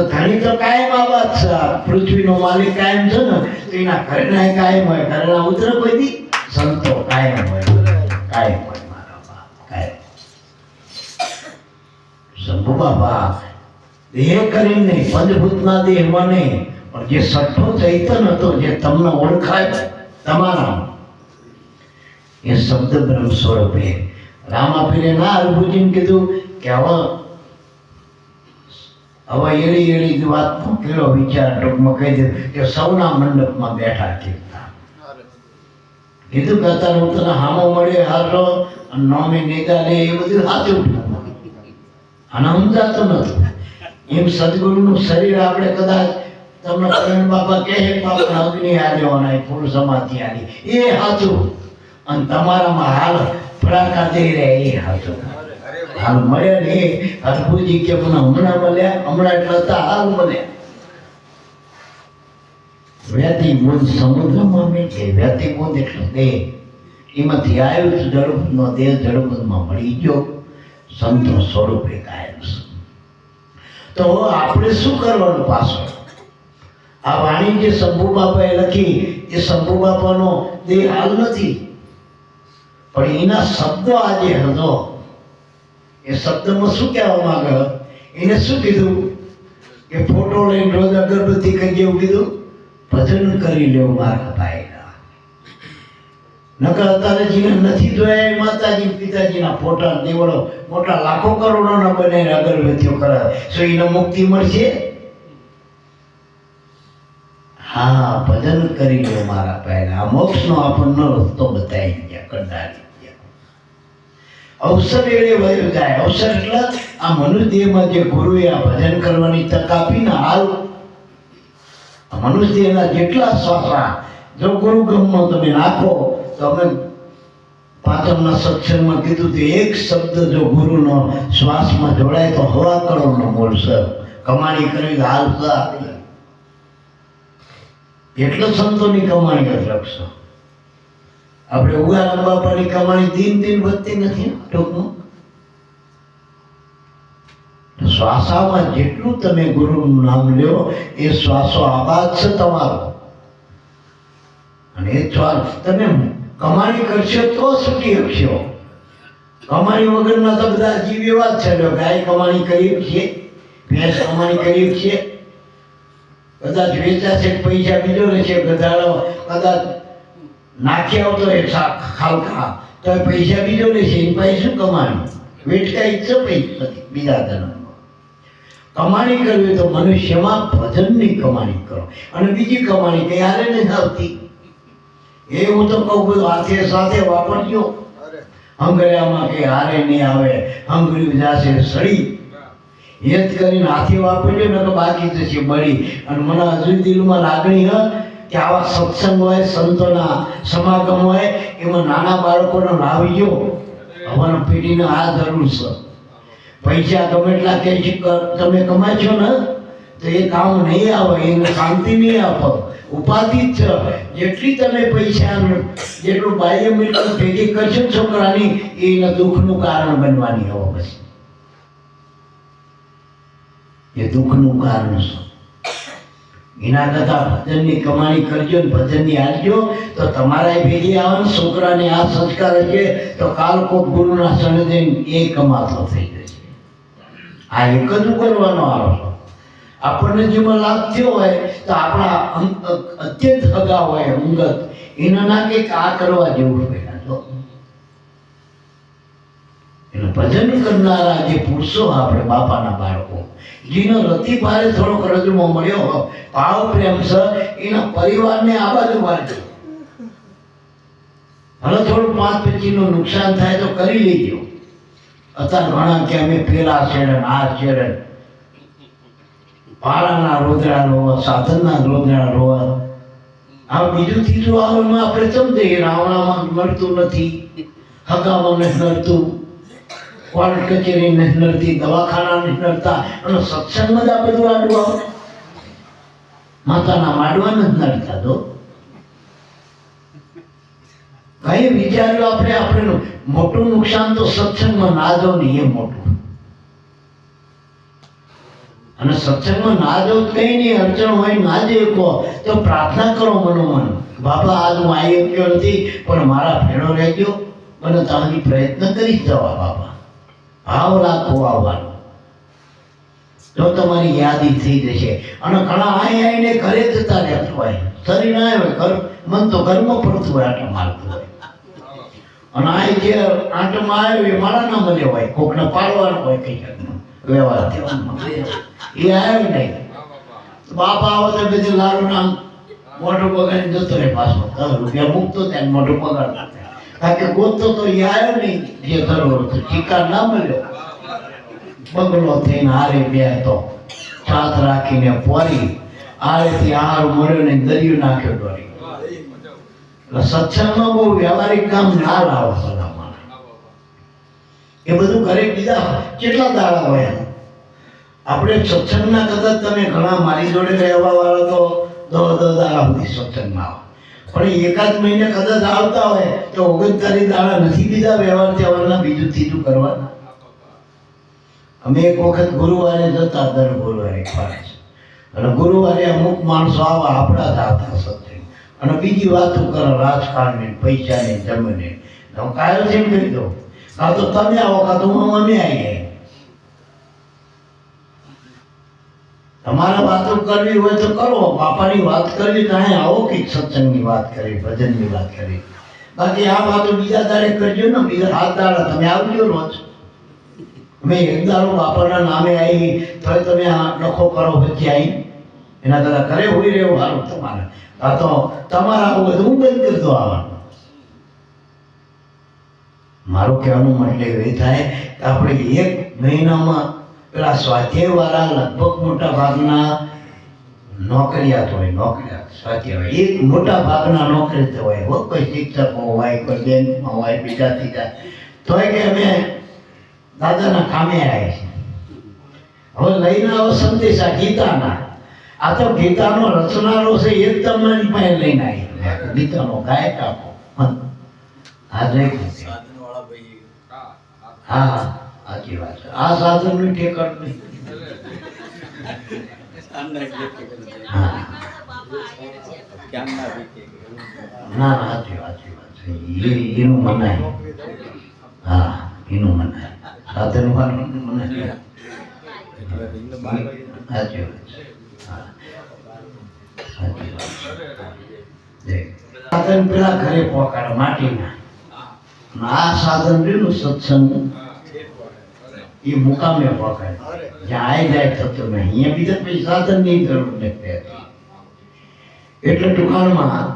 ધણી તો કાયમ આબાદ છે. પૃથ્વીનો માલિક કાયમ છે ને, તો એના ઘરેણા કાયમ હોય. ઘરેણા ઉતરે કોઈ દી, સંતો કાયમ હોય, કાયમ હોય મારા બાપ, કાયમ. શંભુ બાપા દેહ કરીને પંચભૂતના દેહમાં નહીં, પણ જે સઠ્ઠો ચૈતન હતો, જે તમને ઓળખાય તમારા, એ શબ્દ બ્રહ્મ સ્વરૂપે રામાપીરે ના અર્ભુજીને કીધું કે હવે એળી વાતનો કેળો વિચાર ટૂંકમાં કહી દીધું કે સૌના મંડપમાં બેઠા કીધા. કીધું કે અત્યારે હું તને હામો મળે હારો નોમી નિગા લે, એ બધું સાચું અને સમજાતું નથી. એમ સદગુરુનું શરીર આપણે કદાચ તમને પ્રવીણ બાપા કહે બાપા અગ્નિ આલ્યો, પૂર્ણ સમાધિ આલી, એ સાચું. અને તમારામાં હાલ ફરાકા જઈ રહ્યા એ સાચું. હાલ મળ્યા ને એ અર્ભુજી કે મને હમણાં મળ્યા, હમણાં એટલે હતા હાલ મળ્યા. વ્યતિ બુંદ સમુદ્રમાં મેં વ્યતિ બુંદ એટલે દેહ, એમાંથી આવ્યું જડબુંદનો દેહ જડબુંદમાં મળી ગયો, સંતો સ્વરૂપે કાયમ છે. તો આપણે શું કરવાનું પાછળ? આ વાણી જે શંભુ બાપાએ લખી એ શંભુ બાપાનો દેહ હાલ નથી, પણ એના શબ્દો આજે હતો. એ શબ્દમાં શું કહેવા માંગે? એને શું કીધું કે ફોટો લઈને રોજ અગરબત્તી કરી એવું કીધું, ભજન કરી લેવું મારા ભાઈના. નકર અત્યારે જેને નથી જોયા એ માતાજી પિતાજીના ફોટા દેવળો મોટા લાખો કરોડોના બનાવીને અગરબત્તીઓ કરે, શું એને મુક્તિ મળશે? હા, ભજન કરી લો મારા પહેલા. આ મોક્ષનો આપણને રસ્તો બતાવી ગયા, કંડાળી ગયા. અવસર એળે વયો જાય. અવસર એટલે આ મનુષ્ય દેહમાં જે ગુરુએ આ ભજન કરવાની તક આપીને, હાલ મનુષ્ય દેહના જેટલા શ્વાસા જો ગુરુ ગમનો તમે નાખો તમે પાંચમના સત્સંગમાં કીધું તો એક શબ્દ જો ગુરુનો શ્વાસમાં જોડાય તો 1.25 કરોડનો મળશે. કમાણી કરી હાલતા એટલે સંતોની કમાણી જ લખશો. આપણે ઉગારામ બાપાની કમાણી દિન વધતી નથી ટૂંકમાં. શ્વાસામાં જેટલું તમે ગુરુનું નામ લ્યો એ શ્વાસો આબાદ છે તમારો. અને એ શ્વાસ તમે કમાણી કરશો તો સુખી શકશો. કમાણી વગરના તો બધા જીવ એવા જ છે. ગાય કમાણી કરીએ છીએ, ભેંસ કમાણી કરીએ છીએ, કદાચ વેચાશે પૈસા બીજો રહેશે, ગધાડો કદાચ નાખ્યા તો એ ખાલકા તો પૈસા બીજો રહેશે. એ પાસે શું કમાણી? વેટકાઈ જ છે પૈસા બીજા ધન. કમાણી કરવી તો મનુષ્યમાં ભજનની કમાણી કરો. અને બીજી કમાણી કઈ હારે નથી આવતી. એ હું તો કહું બધું હાથે સાથે વાપરજો. હંગળિયામાં કઈ હારે નહીં આવે, હંગળ્યું જાશે સડી. એ જ કરીને હાથે વાપરજો ને તો બાકી જશે બળી. અને મને હજુ દિલમાં લાગણી હ કે આવા સત્સંગ હોય, સંતોના સમાગમ હોય, એમાં નાના બાળકોને લાવીજો. હવાની પેઢીને આ જરૂર છે. પૈસા ગમે એટલા કે તમે કમાશો ને તો એ કામ નહીં આવે, એને શાંતિ નહીં આપો. ઉપાધિ જ છે. જેટલી તમે પૈસા જેટલું બાહ્ય મિલકત ભેગી કરશો છોકરાની એના દુઃખનું કારણ બનવાની હવે પછી. એ દુઃખનું કારણ છે. એના કરતા ભજનની કમાણી કરજો ને ભજનની હાલજો તો તમારા ભેગી આવે ને છોકરાને આ સંસ્કાર હશે તો કાલ કોક ગુરુના શરણે જઈને એ કમાતો થઈ જશે. આ એક જ કરવાનો આવે. આપણને જેમાં લાભ થયો હોય તો આપણા અત્યંત હગા હોય અંગત એના ના કંઈક આ કરવા જેવું હોય. એટલે ભજન કરનારા જે પુરુષો આપણે બાપાના બાળકો જેનો રતિ ભારે થોડોક રજૂ મળ્યો ભાવ પ્રેમ છે એના પરિવારને આ બાજુ વાંચો. ભલે થોડું 5-25 નું નુકસાન થાય તો કરી લેજો. અત્યારે ઘણા કે અમે પેલા શેર આ શેર પાળાના રોદડા રોવા, સાધનના રોદડા રોવા, આ બીજું ત્રીજું આવવામાં આપણે સમજીએ રાવણામાં મળતું નથી, હગામાં નથી નડતું, કોર્ટ કચેરી નથી નડતી, દવાખાના નથી નડતા, અને સત્સંગમાં જ આ બધું આડું આવે. માતાના માડવા નથી નડતા. તો કઈ વિચાર્યું આપણે મોટું નુકસાન તો સત્સંગમાં ના દો ને એ મોટું. અને સત્સંગમાં ના દો કઈ નહીં, અડચણ હોય ના જે કહો તો પ્રાર્થના કરો મનોમન, બાબા આજ હું આવી શક્યો નથી પણ મારા ભેળો રહેજો, મને તમારી પ્રયત્ન કરી જવા બાબા. ભાવ રાખો આવવાનો તો તમારી યાદી થઈ જશે. અને ઘણા આવીને ઘરે જતા રહેતા હોય, શરીર ના હોય, ઘર મન તો ઘરમાં પડતું હોય, આટો મારતું હોય. અને આ જે આંટમાં આવ્યો એ મારા ના મળે હોય, કોકને પાડવાનો હોય, કઈ વ્યવહાર થવામાં એ આવ્યો નહીં. બાપા આવે તો બધું લારું નામ મોઢું બગાડીને જતો રહે પાછો. 10 રૂપિયા મૂકતો ત્યાં મોઢું બગાડતા. કારણ કે ગોતતો તો એ આવ્યો નહીં જે કરવો હતો, ચિકાર ના મળ્યો. બગલો થઈને હારે બે હતો, છાત રાખીને પોરી આરેથી આહાર મળ્યો ને દરિયો નાખ્યો ડોરી. એટલે સત્સંગમાં બહુ વ્યવહારિક કામ ના લાવો સલામા. એ બધું ઘરે બીજા કેટલા દાડા હોય. આપણે સત્સંગના કદાચ તમે ઘણા મારી જોડે રહેવા વાળા તો 10 દાડા સુધી સત્સંગમાં આવો, પણ એકાદ મહિને કદાચ આવતા હોય તો 39 દાડા નથી બીજા વ્યવહાર તહેવારના બીજું ત્રીજું કરવાના. અમે એક વખત ગુરુવારે જતા, દર ગુરુવારે ખાસ, અને ગુરુવારે અમુક માણસો આવા આપણા જ આવતા સત્સંગ, અને બીજી વાતો કરો રાજકારણની, પૈસાની, જમીને. હું કાયમ જેમ કરી દઉં, કાં તો તમે આવો કાં તો અમે આવી જાય. તમારે વાતો કરવી હોય તો કરો, બાપાની વાત કરવી તો અહીં આવો, કંઈક સત્સંગની વાત કરી, ભજનની વાત કરી. બાકી આ વાતો બીજા દાડે કરજો ને, બીજા 7 દાડા તમે આવજો રોજ. અમે એક દાડો બાપાના નામે આવી તો તમે આ લખો કરો વચ્ચે આવી, એના કરતા ઘરે હોઈ રહેવું સારું તમારે. આ તો તમારા આવું બધું બંધ કરી દો આવવાનું. મારું કહેવાનું મતલબ એ થાય કે આપણે 1 મહિનામાં પેલા સ્વાધ્યાય વાળા લગભગ મોટા ભાગના નોકરિયાત હોય, નોકરિયાત સાચી હોય. એક મોટા ભાગના નોકરી હોય, કોઈ શિક્ષકો હોય, કોઈ બેંકમાં હોય, બીજા ત્રીજા, તોય કે અમે દાદાના કામે આવ્યા છીએ. હવે લઈને આવો સંદેશા ગીતાના. આ તો ગીતાનો રચનારો છે, એ તમારી પાસે લઈને આવી ગીતાનો ગાયક આપો. હા જય હા સાચી વાત છે. આ સાધનનું ઠેકાણ નહીં. ના સાચી વાત છે. એનું મનાય. હા એનું મનાય. સાધન વાળું મનાય. સાચી વાત છે. સાચી વાત છે. સાધન પેલા ઘરે પહોંચાડે માટીના. આ સાધન રહ્યું સત્સંગ એ મુકામે પહોંચાડે. જ્યાં આવી જાય થતો નહીં. અહીંયા બીજા પછી સાધનની જરૂર નથી. એટલે ટૂંકાણમાં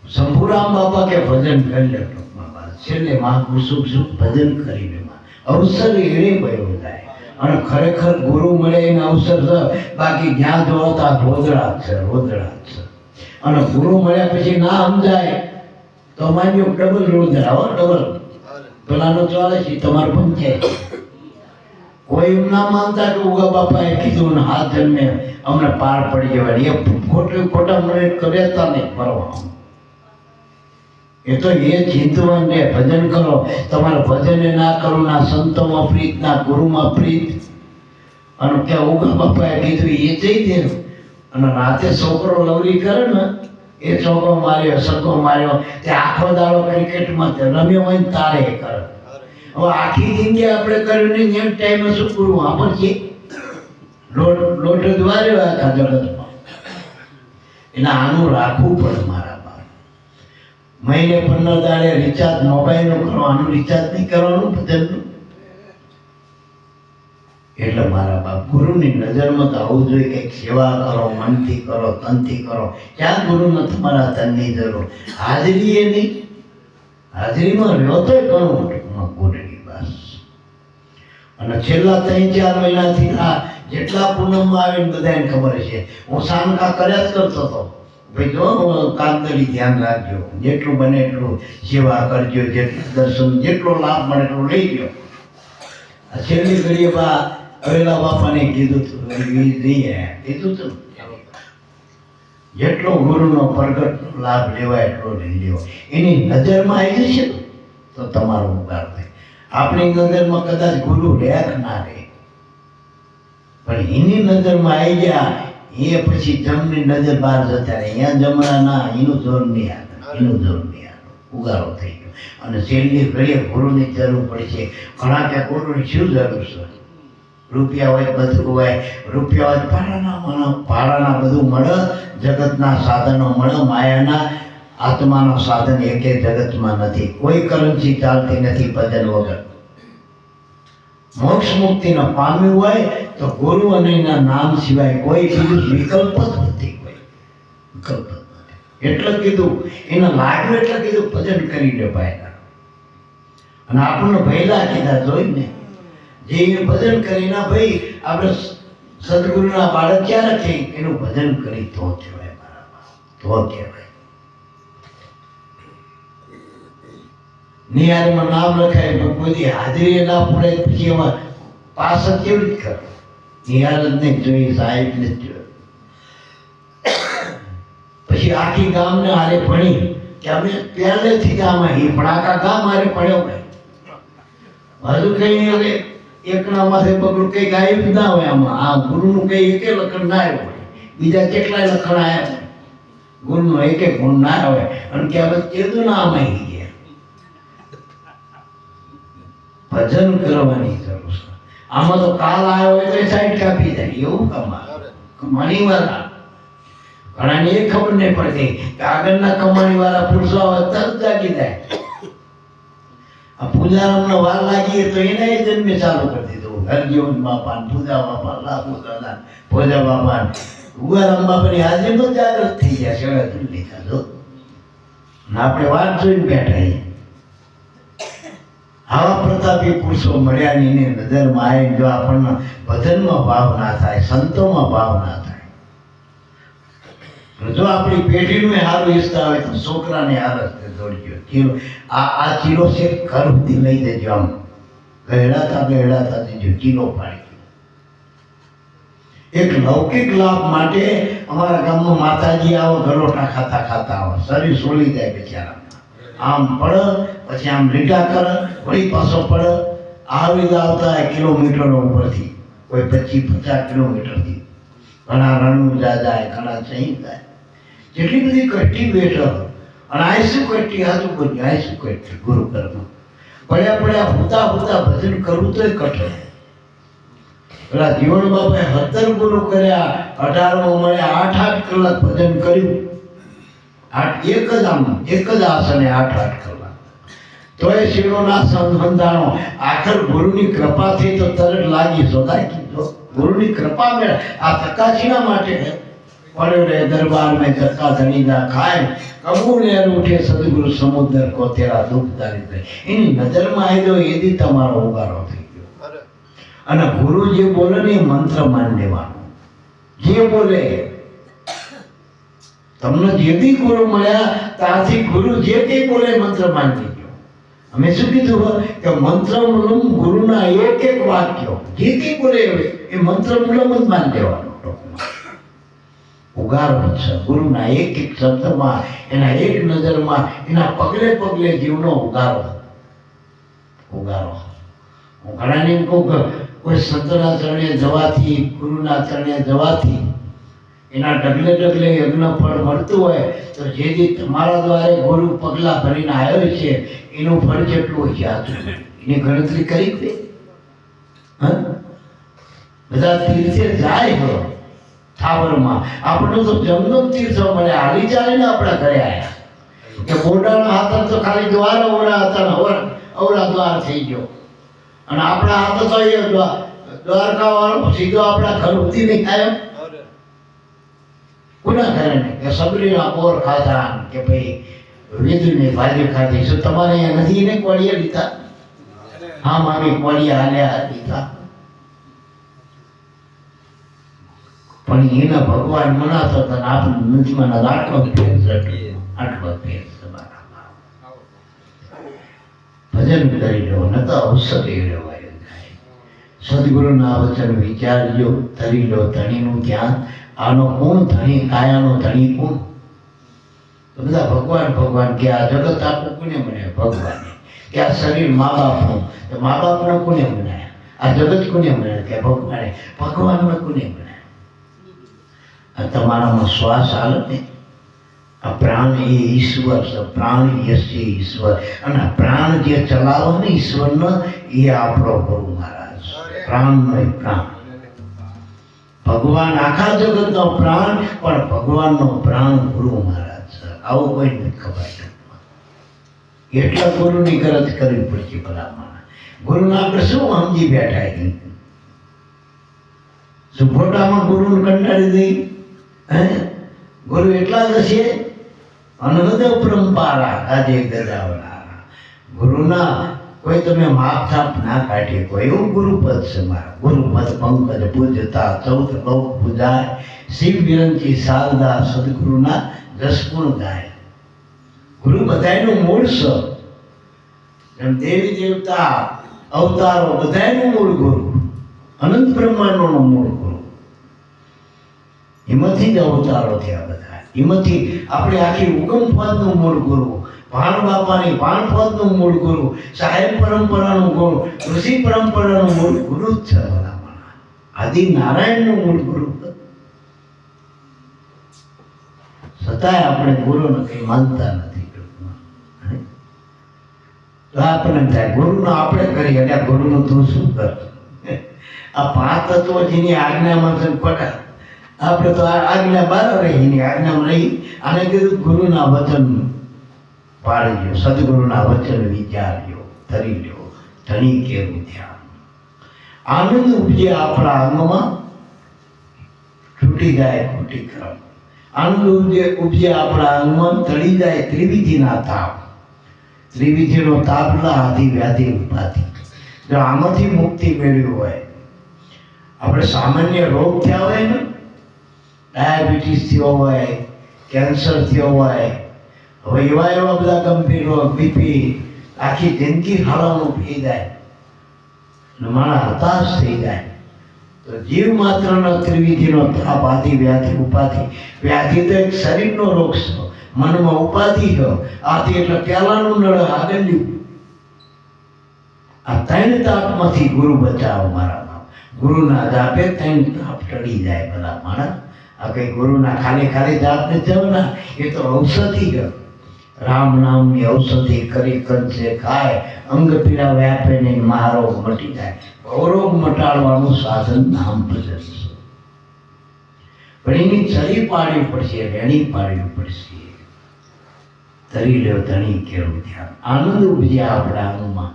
શંભુરામ બાપા કે ભજન કરી લે. ટૂંકમાં છેલ્લે મહાપુરુષ ભજન કરીને અવસર એળે ભયો થાય. અને ખરેખર ગુરુ મળે એને અવસર છે. બાકી જ્યાં જોતા રોદડા છે, રોદડા છે. અને ગુરુ મળ્યા પછી ના સમજાય તો માન્યો ડબલ રોદડા હો, ડબલ. પેલાનો ચાલે છે, તમારે પંચાયત. કોઈ એમ ના માનતા કે ઉગા બાપાએ કીધું ને હાથ જન્મે અમને પાર પડી જવાની. એ ખોટા મને કરેતા નહીં ફરવા. એ તો એ ચિંતવન ને ભજન કરો. તમારે ભજન ના કરો, ના સંતોમાં પ્રીત, ના ગુરુમાં પ્રીત. અને ત્યાં ઉગા બાપાએ કીધું એ જઈ દે. અને રાતે છોકરો લવરી કરે ને, એ ચોકો માર્યો, સકો માર્યો, તે આખો દાડો ક્રિકેટમાં રમ્યો હોય ને તારે એ કરે. હવે આખી જિંદગી આપણે કર્યું નહીં, એમ ટાઈમે શું કરવું? આપણે છે લોટ દ્વાર્યો આખા જગતમાં. એટલે આનું રાખવું પડે મારા બાપ. મહિને 15 દાડે રિચાર્જ મોબાઈલનું કરો, આનું રિચાર્જ નહીં કરવાનું ભજનનું. એટલે મારા બાપ ગુરુની નજરમાં તો આવું જોઈએ કે સેવા કરો, મનથી કરો, તનથી કરો. ક્યાં ગુરુને તમારા તનની જરૂર? હાજરી એ નહીં. હાજરીમાં રહ્યો તો ઘણું ગુરુની બસ. અને છેલ્લા 3-4 મહિનાથી આ જેટલા પૂનમમાં આવીને બધાને ખબર છે, હું સાનકા કર્યા જ કરતો હતો. ભાઈ જો કામગીરી ધ્યાન રાખજો, જેટલું બને એટલું સેવા કરજો, જેટલું દર્શન, જેટલો લાભ મળે એટલું લઈ ગયો. છેલ્લી ઘડીએ અવેલા બાપાને કીધું હતું, જેટલો ગુરુનો પ્રગટ લાભ લેવાય એટલો લઈ લેવો. એની નજરમાં આવી જશે તો તમારો ઉપકાર થાય. આપણી નજરમાં કદાચ ગુરુ રેખ ના રહે, પણ એની નજરમાં આવી ગયા એ પછી જમની નજર બહાર જતા રહે. અહીંયા જમણા ના, એનું જોર નહીં આવે, એનું જોર નહીં આવે. ઉગારો થઈ ગયો. અને છેલ્લી ઘડીએ ગુરુની જરૂર પડી છે. ઘણા કે ગુરુની શું જરૂર છે? રૂપિયા હોય, બધું હોય. રૂપિયા હોય ભાડાના બધું મળે, જગતના સાધનો મળે. માયાના આત્માનો સાધન એકે જગતમાં નથી. કોઈ કરન્સી ચાલતી નથી ભજન વગર. મોક્ષ મુક્તિનો પામ્યું હોય તો ગુરુ અને એના નામ સિવાય કોઈ બીજું વિકલ્પ જ નથી. કોઈ વિકલ્પ જ નથી. એટલે કીધું, એને લાગ્યું એટલે કીધું ભજન કરી લે ભાઈ. અને આપણને ભયલા કીધા જોઈને જે ભજન કરીને ભાઈ આપણે સદગુરુના બાળક ક્યારે થઈ એનું ભજન કરી તો કહેવાય મારા, તો કહેવાય. નિહારમાં નામ લખાય પણ કોઈ હાજરી ના પડે પછી એમાં પાસ કેવી રીતે કરે? નિહાર જ નહીં જોઈ, સાહેબ ને જોયું. પછી આખી ગામને હારે ભણી કે અમે પહેલેથી ગામ આવી, પણ આખા ગામ હારે ભણ્યો ભાઈ. હજુ કઈ હવે એકના માથે પગલું કઈ ગાયું ના હોય. આમાં આ ગુરુનું કઈ એકે લખણ ના આવ્યું હોય, બીજા કેટલાય લખણ આવ્યા હોય, ગુરુનો એકે ગુણ ના હોય. અને કે હવે કેદું ના આમાં ગયા. ભજન કરવાની જરૂર છે. આમાં તો કાલ આવ્યો હોય તો સાઈડ કાપી જાય એવું કમાણી વાળા. ઘણાને એ ખબર નહીં પડતી કે આગળના કમાણી વાળા પુરુષો તરત જાગી જાય. આ પૂજારામનો વાર લાગી તો એને જન્મે ચાલુ કરી દીધું. હરજીવન બાપા, પૂજા બાપા, લાભુ દાદા, ભોજા બાપા, ઉગારામ બાપાની હાજરીમાં જાગૃત થઈ ગયા છે. હવે લીધા જો આપણે વાત જોઈને બેઠા. આવા પ્રતાપી પુરુષો મળ્યાની નજરમાં આવે, જો આપણને ભજનમાં ભાવ ના થાય, સંતોમાં ભાવ ના થાય, જો આપણી પેઢીનું સારું ઈચ્છતા હોય તો છોકરાને આ રસ્તે દોડજો. ચીરો આ ચીરો છે ઘર સુધી લઈ જજો, આમ ગહેડાતા જજો, ચીરો પાડી. એક લૌકિક લાભ માટે અમારા ગામમાં માતાજી આવો ગલોટા ખાતા ખાતા આવે, શરીર સોલી જાય બિચારા, આમ પડે પછી આમ લીટા કરે, વળી પાછો પડે, આવી આવતા કિલોમીટરો ઉપરથી, કોઈ 25-50 કિલોમીટરથી, ઘણા રણુજા જાય, ઘણા ચહી જાય, જેટલી બધી કટ્ટી બેઠો. અને આ શું કટ્ટી હાજુ કરી, આ શું કટ્ટી ગુરુ કર્મ પડ્યા હુતા ભજન કરવું તોય કઠે. પેલા જીવન બાપાએ 17 ગુરુ કર્યા, 18માં મળ્યા, 8-8 કલાક ભજન કર્યું, એક જ આસને 8-8 કલાક. તોય શિરોના સંધાણો. આખર ગુરુની કૃપાથી તો તરત લાગી શોધાય કીધો, ગુરુની કૃપા મેળે. આ તકાશીના માટે પડ્યો રે દરબાર મેં ધક્કા ધણીના ખાય, કબૂલ ઉઠે સદગુરુ સમુદ્ર કો તેરા દુઃખ તારી દે. એની નજરમાં આવ્યો એથી તમારો ઉગારો થઈ ગયો. અને ગુરુ જે બોલે ને એ મંત્ર માની લેવાનો, જે બોલે તમને જેથી ગુરુ મળ્યા ત્યાંથી ગુરુ જે કંઈ બોલે મંત્ર માની લેજો. અમે શું કીધું કે મંત્ર મૂલમ ગુરુના એક વાક્યો જે કંઈ બોલે એ મંત્ર મૂલમ જ માની લેવાનો. ઉગારો છે ગુરુના એક શબ્દમાં, એના એક નજરમાં, એના પગલે પગલે જીવનો ઉગારો. હું ઘણાને એમ કહું કે કોઈ સંતના ચરણે જવાથી, ગુરુના ચરણે જવાથી એના ડગલે ડગલે યજ્ઞ ફળ મળતું હોય તો જેથી તમારા દ્વારે ગુરુ પગલા ભરીને આવ્યો છે એનું ફળ કેટલું હોય છે એની ગણતરી કરી દે. બધા તીર્થે જાય હો થાવરમાં, આપણને તો જમદમ તીર્થ મળે, હાલી ચાલીને આપણા ઘરે આવ્યા. કે બોડાના હાથ તો ખાલી દ્વાર અવરા હતા ને અવરા દ્વાર થઈ ગયો, અને આપણા હાથ તો એ દ્વારકા વાળો સીધો આપણા ઘર સુધી નહીં આવ્યો. કોના ઘરે નહીં કે સબરીના બોર ખાધા કે ભાઈ વેદુની ભાજી ખાધી. શું તમારે અહીંયા નથી એને કોળિયા લીધા? હા મામી કોળિયા હાલ્યા લીધા. પણ એના ભગવાન મનાતો હતા ને આપણે નદીમાં આટલો ભજન કરી લો, ન તો અવસરે રહેવાય. સદગુરુના વચન વિચારજો, ધરી લો ધણીનું ધ્યાન. આનો કોણ ધણી, કાયાનો ધણી કોણ? તો બધા ભગવાન કે આ જગત આખું કોને બનાવ્યું? ભગવાને. કે આ શરીર મા બાપનું, તો મા બાપને કોને બનાવ્યા? આ જગત કોને બનાવ્યા? કે ભગવાને. ભગવાનને કોને બનાવ્યા? આ તમારામાં શ્વાસ હાલે ને, આ પ્રાણ એ ઈશ્વર છે, પ્રાણ યશે ઈશ્વર. અને પ્રાણ જે ચલાવે ને ઈશ્વરનો એ આપણો ગુરુ મહારાજ. પ્રાણનો પ્રાણ ભગવાન, આખા જગતનો પ્રાણ, પણ ભગવાનનો પ્રાણ ગુરુ મહારાજ છે. આવું કોઈ નથી ખબર. એટલા ગુરુની ગરજ કરવી પડશે ભલામાં. ગુરુને આપણે શું સમજી બેઠા? શું ફોટામાં ગુરુને કંટાળી દઈ? ગુરુ એટલા જ હશે. અનહદ પરંપરા આજે ગજાવનારા ગુરુના કોઈ તમે માપ થાપ ના કાઢી કોઈ એવું ગુરુપદ છે મારા. ગુરુપદ પંકજ પૂજતા 14 લોક પૂજાય, શિવ વિરંચી શારદા સદગુરુના જસગુણ ગાય. ગુરુ બધાયનું મૂળ છે. જેમ દેવી દેવતા અવતારો બધાયનું મૂળ ગુરુ, અનંત બ્રહ્માંડોનો મૂળ ગુરુ. એમાંથી જ અવતારો થયા બધા. એમાંથી આપણે આખી ઉગમ પદનું મૂળ ગુરુ, ભાણ બાપાની ભાણ પદનું મૂળ ગુરુ, સાહેબ પરંપરાનું ગુરુ, ઋષિ પરંપરાનું મૂળ ગુરુ જ છે. આદિ નારાયણનું મૂળ ગુરુ. છતાંય આપણે ગુરુને કંઈ માનતા નથી. તો આપણને થાય ગુરુનો આપણે કરીએ એટલે ગુરુનું તું શું કર? આ 5 તત્વો જેની આજ્ઞામાં છે ખોટા. આપણે તો આજ્ઞા બહાર રહી, એની આજ્ઞામાં રહી. આને કીધું ગુરુના વચન પાળજો, સદગુરુના વચન વિચારજો, ધરી લ્યો ધણી કેવું ધ્યાન. આનંદ ઉપજે આપણા અંગમાં, છૂટી જાય ખોટી ક્રમ. આનંદ ઉપજે આપણા અંગમાં, તળી જાય ત્રિવિધિના તાપ. ત્રિવિધિનો તાપલા આદિ વ્યાધિ ઉપાધિ. જો આમાંથી મુક્તિ મેળવી હોય, આપણે સામાન્ય રોગ થયા હોય ને, ડાયાબિટીસ થયો હોય, કેન્સર થયો હોય, હવે એવા બધા ગંભીર રોગ, બીપી, આખી જિંદગી હાલવાનું થઈ જાય અને માણસ હતાશ થઈ જાય, તો જીવ માત્રનો ત્રિવિધિનો તાપ આદિ વ્યાધિ ઉપાધિ. વ્યાધિ તો એક શરીરનો રોગ છે, મનમાં ઉપાધિ છે. આથી એટલે પહેલાનું નળ આગળનું. આ ત્રણ તાપમાંથી ગુરુ બચાવો મારા બાપ. ગુરુના જાપે ત્રણ તાપ ટળી જાય બધા માણસ. આ કઈ ગુરુના ખાલી જાપ ને જવાના, એ તો ઔષધિ છે. રામ નામની ઔષધિ કરી કંસે ખાય, અંગ પીડા વ્યાપે ને મહારોગ મટી જાય. અવરોગ મટાડવાનું સાધન નામ ભજન છે. પણ એની ચરી પાડવી પડશે, રેણી પાડવી પડશે. તરી લ્યો ધણી કેળું ધ્યાન, આનંદ ઉપજે આપણા આનુમાં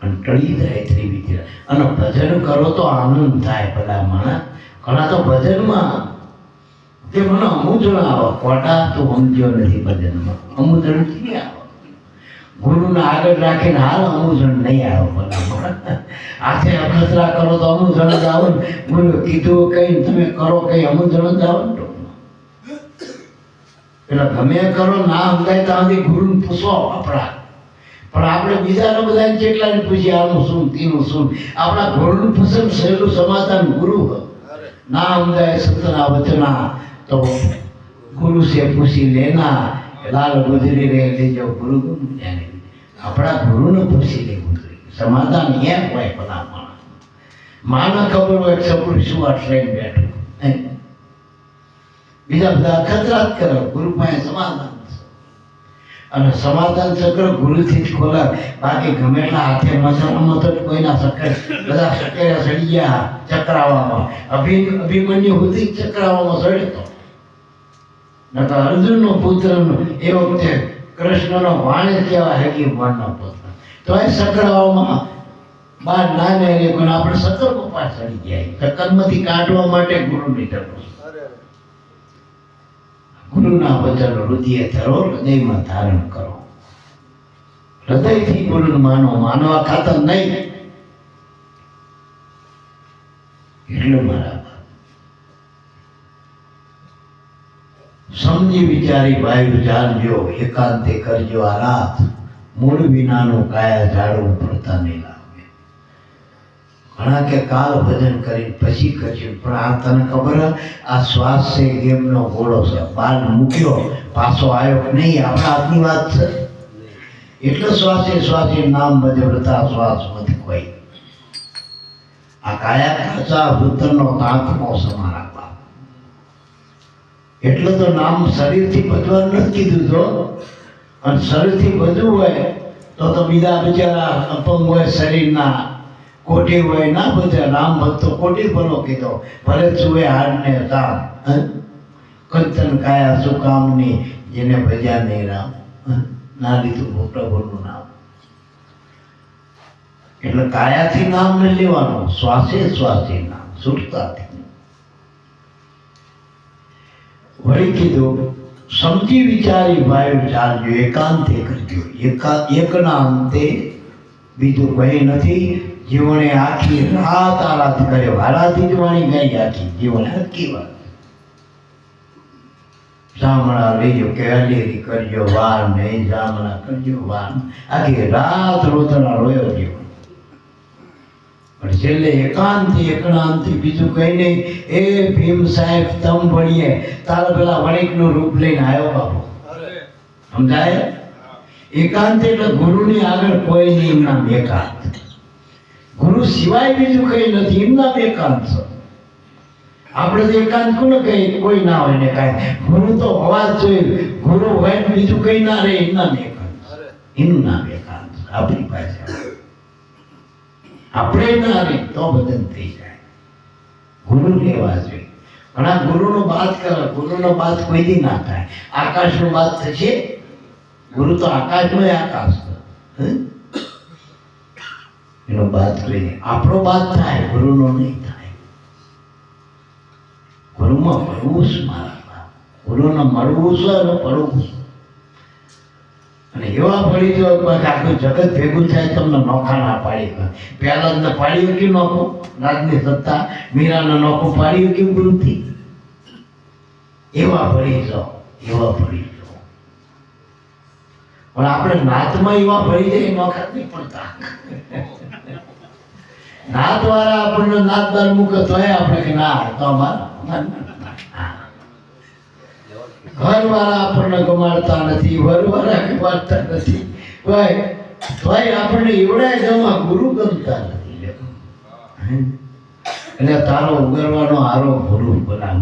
અને ટળી જાય ત્રિવિધિ. અને ભજન કરો તો આનંદ થાય બધા માણસ. ઘણા તો ભજનમાં તે મને અમુજણ આવે, ખોટા તો સમજ્યો નથી ભજનમાં, અમુજણથી નહીં આવે. ગુરુને આગળ રાખીને હાલ અમુજણ નહીં આવે બધા માણસ. હાથે અખતરા કરો તો અમુજણ જ આવે ને, ગુરુ કીધું કઈ તમે કરો કઈ અમુજણ જ આવે ને. એટલે ગમે કરો ના સમજાય ત્યાંથી ગુરુને પૂછો આપણા. પણ આપણે બીજાને બધાને જેટલાને પૂછીએ આનું શું તેનું શું, આપણા ગુરુનું પસંદ સહેલું સમાધાન ગુરુ. ના સમજાય સતના વચના તો ગુરુ સે પૂછી લેના, લાલ ગુજરી રે લેજો ગુરુ ગુરુ જાને. આપણા ગુરુને પૂછી લેવું જોઈએ, સમાધાન એમ હોય બધા માણસ. માને ખબર હોય છોકરું શું આટલાઈને બેઠું, બીજા બધા અખતરા જ કરો, ગુરુ પાસે સમાધાન છે. અને સમાધાન ચક્ર ગુરુથી જ ખોલાય. બાકી ગમે એટલા હાથે મસાલામાં તો કોઈના ચક્કર બધા ચક્કરે સડી ગયા ચક્રાવામાં. અભિમન્યુ સુધી ચક્રાવામાં સડ્યો. નકર અર્જુનનો પુત્ર એ વખતે કૃષ્ણનો વાણે કેવા હેગી ભણનો પુત્ર, તો એ ચક્રાવામાં બાર ના ને પણ આપણે સતર પપ્પા સડી ગયા. ચક્કરમાંથી કાઢવા માટે ગુરુની જરૂર. ગુરુના વચન હૃદય ધરો, હૃદયમાં ધારણ કરો. હૃદયથી ગુરુને માનો, માનવા ખાતર નહીં. એટલું મારા સમજી વિચારી વાયુ જાણજો, એકાંતે કરજો આરાધ. મૂળ વિનાનું કાયા ઝાડવું પડતા નહીં લાગે. ઘણા કે કાલ ભજન કરી પછી કર્યું, પણ આ તને ખબર, આ શ્વાસ છે ગેમનો ગોળો છે. બાર મૂક્યો પાછો આવ્યો નહીં, આપણા હાથની વાત છે. એટલે શ્વાસે નામ બજવતા શ્વાસ મત કોઈ. આ કાયા કાચા વૃત્તનો કાંકનો સમાન આપવા. એટલે તો નામ શરીરથી ભજવાનું નથી કીધું તો. અને શરીરથી ભજવું હોય તો બીજા બિચારા અપંગ હોય, શરીરના કોટી હોય ના બધા. રામ ભક્તો કોટી ભલો કીધો, ભલે ચુએ હાડને રામ. કંચન કાયા સુકામની, જેને ભજ્યા નહીં રામ, ના લીધું પ્રભુનું નામ. એટલે કાયાથી નામ ન લેવાનું, શ્વાસે નામ છૂટતાથી. વળી કીધું સમજી વિચારી વાયુ ચાલજો, એકાંતે કરજો. એકના અંતે બીજું કઈ નથી. જીવને આખી રાત આરાધ કર્યો, આરાધી જ વાણી ગઈ આખી જીવન હકી વાત. જામણા લેજો કે અલેરી કરજો વાર નહીં, જામણા કરજો વાર. આખી રાત રોતણા રોયો જીવન. પણ છેલ્લે એકાંતિ એકણાંતિ બીજું કઈ નહીં. એ ભીમ સાહેબ તમ ભણીએ તારા પેલા વણિકનું રૂપ લઈને આવ્યો બાપુ. સમજાય? એકાંત એટલે ગુરુની આગળ કોઈ નહીં, એમ નામ એકાંત. ગુરુ સિવાય બીજું કઈ નથી, એમ નામ એકાંત છે. આપણે તો એકાંત કોને કઈ, કોઈ ના હોય ને કાંઈ. ગુરુ તો હોવા જ જોઈએ. ગુરુ હોય ને બીજું કઈ ના રહે, એમ નામ એકાંત. એનું નામ એકાંત આપણી પાસે. આપણે ના રહે તો બદન થઈ જાય. ગુરુ લેવા જોઈએ. ઘણા ગુરુનો બાત કરે, ગુરુનો બાત કોઈ દી ના થાય. આકાશનો બાત થશે? ગુરુ તો આકાશનો આકાશ છે. એનો બાત કોઈ નહીં. આપણો બાત થાય, ગુરુનો નહીં થાય. ગુરુમાં પડવું છે મારા બાપ. ગુરુને મળવું છે અને પડવું છે. અને એવા પડી જો આખું જગત ભેગું થાય તમને નોખા ના પાડી. પહેલા ને પાડ્યું કે નોખું રાજની સત્તા, મીરાને નોખું પાડ્યું કે ગુરુથી. એવા પડી જાઓ, એવા પડી જાઓ. પણ આપણે નાતમાં એવા પડી જાય નોખા નહીં પડતા. નાત વાળા આપણને નાત બાર મૂકે તોય આપણે કે ના તો અમારા ઘર વાળા આપણને ગમાડતા નથી, વર વાળા ગમાડતા નથી, ભાઈ તોય આપણને એવડાય જમા ગુરુ ગમતા નથી. એટલે તારો ઉગરવાનો આરો ગુરુ બોલા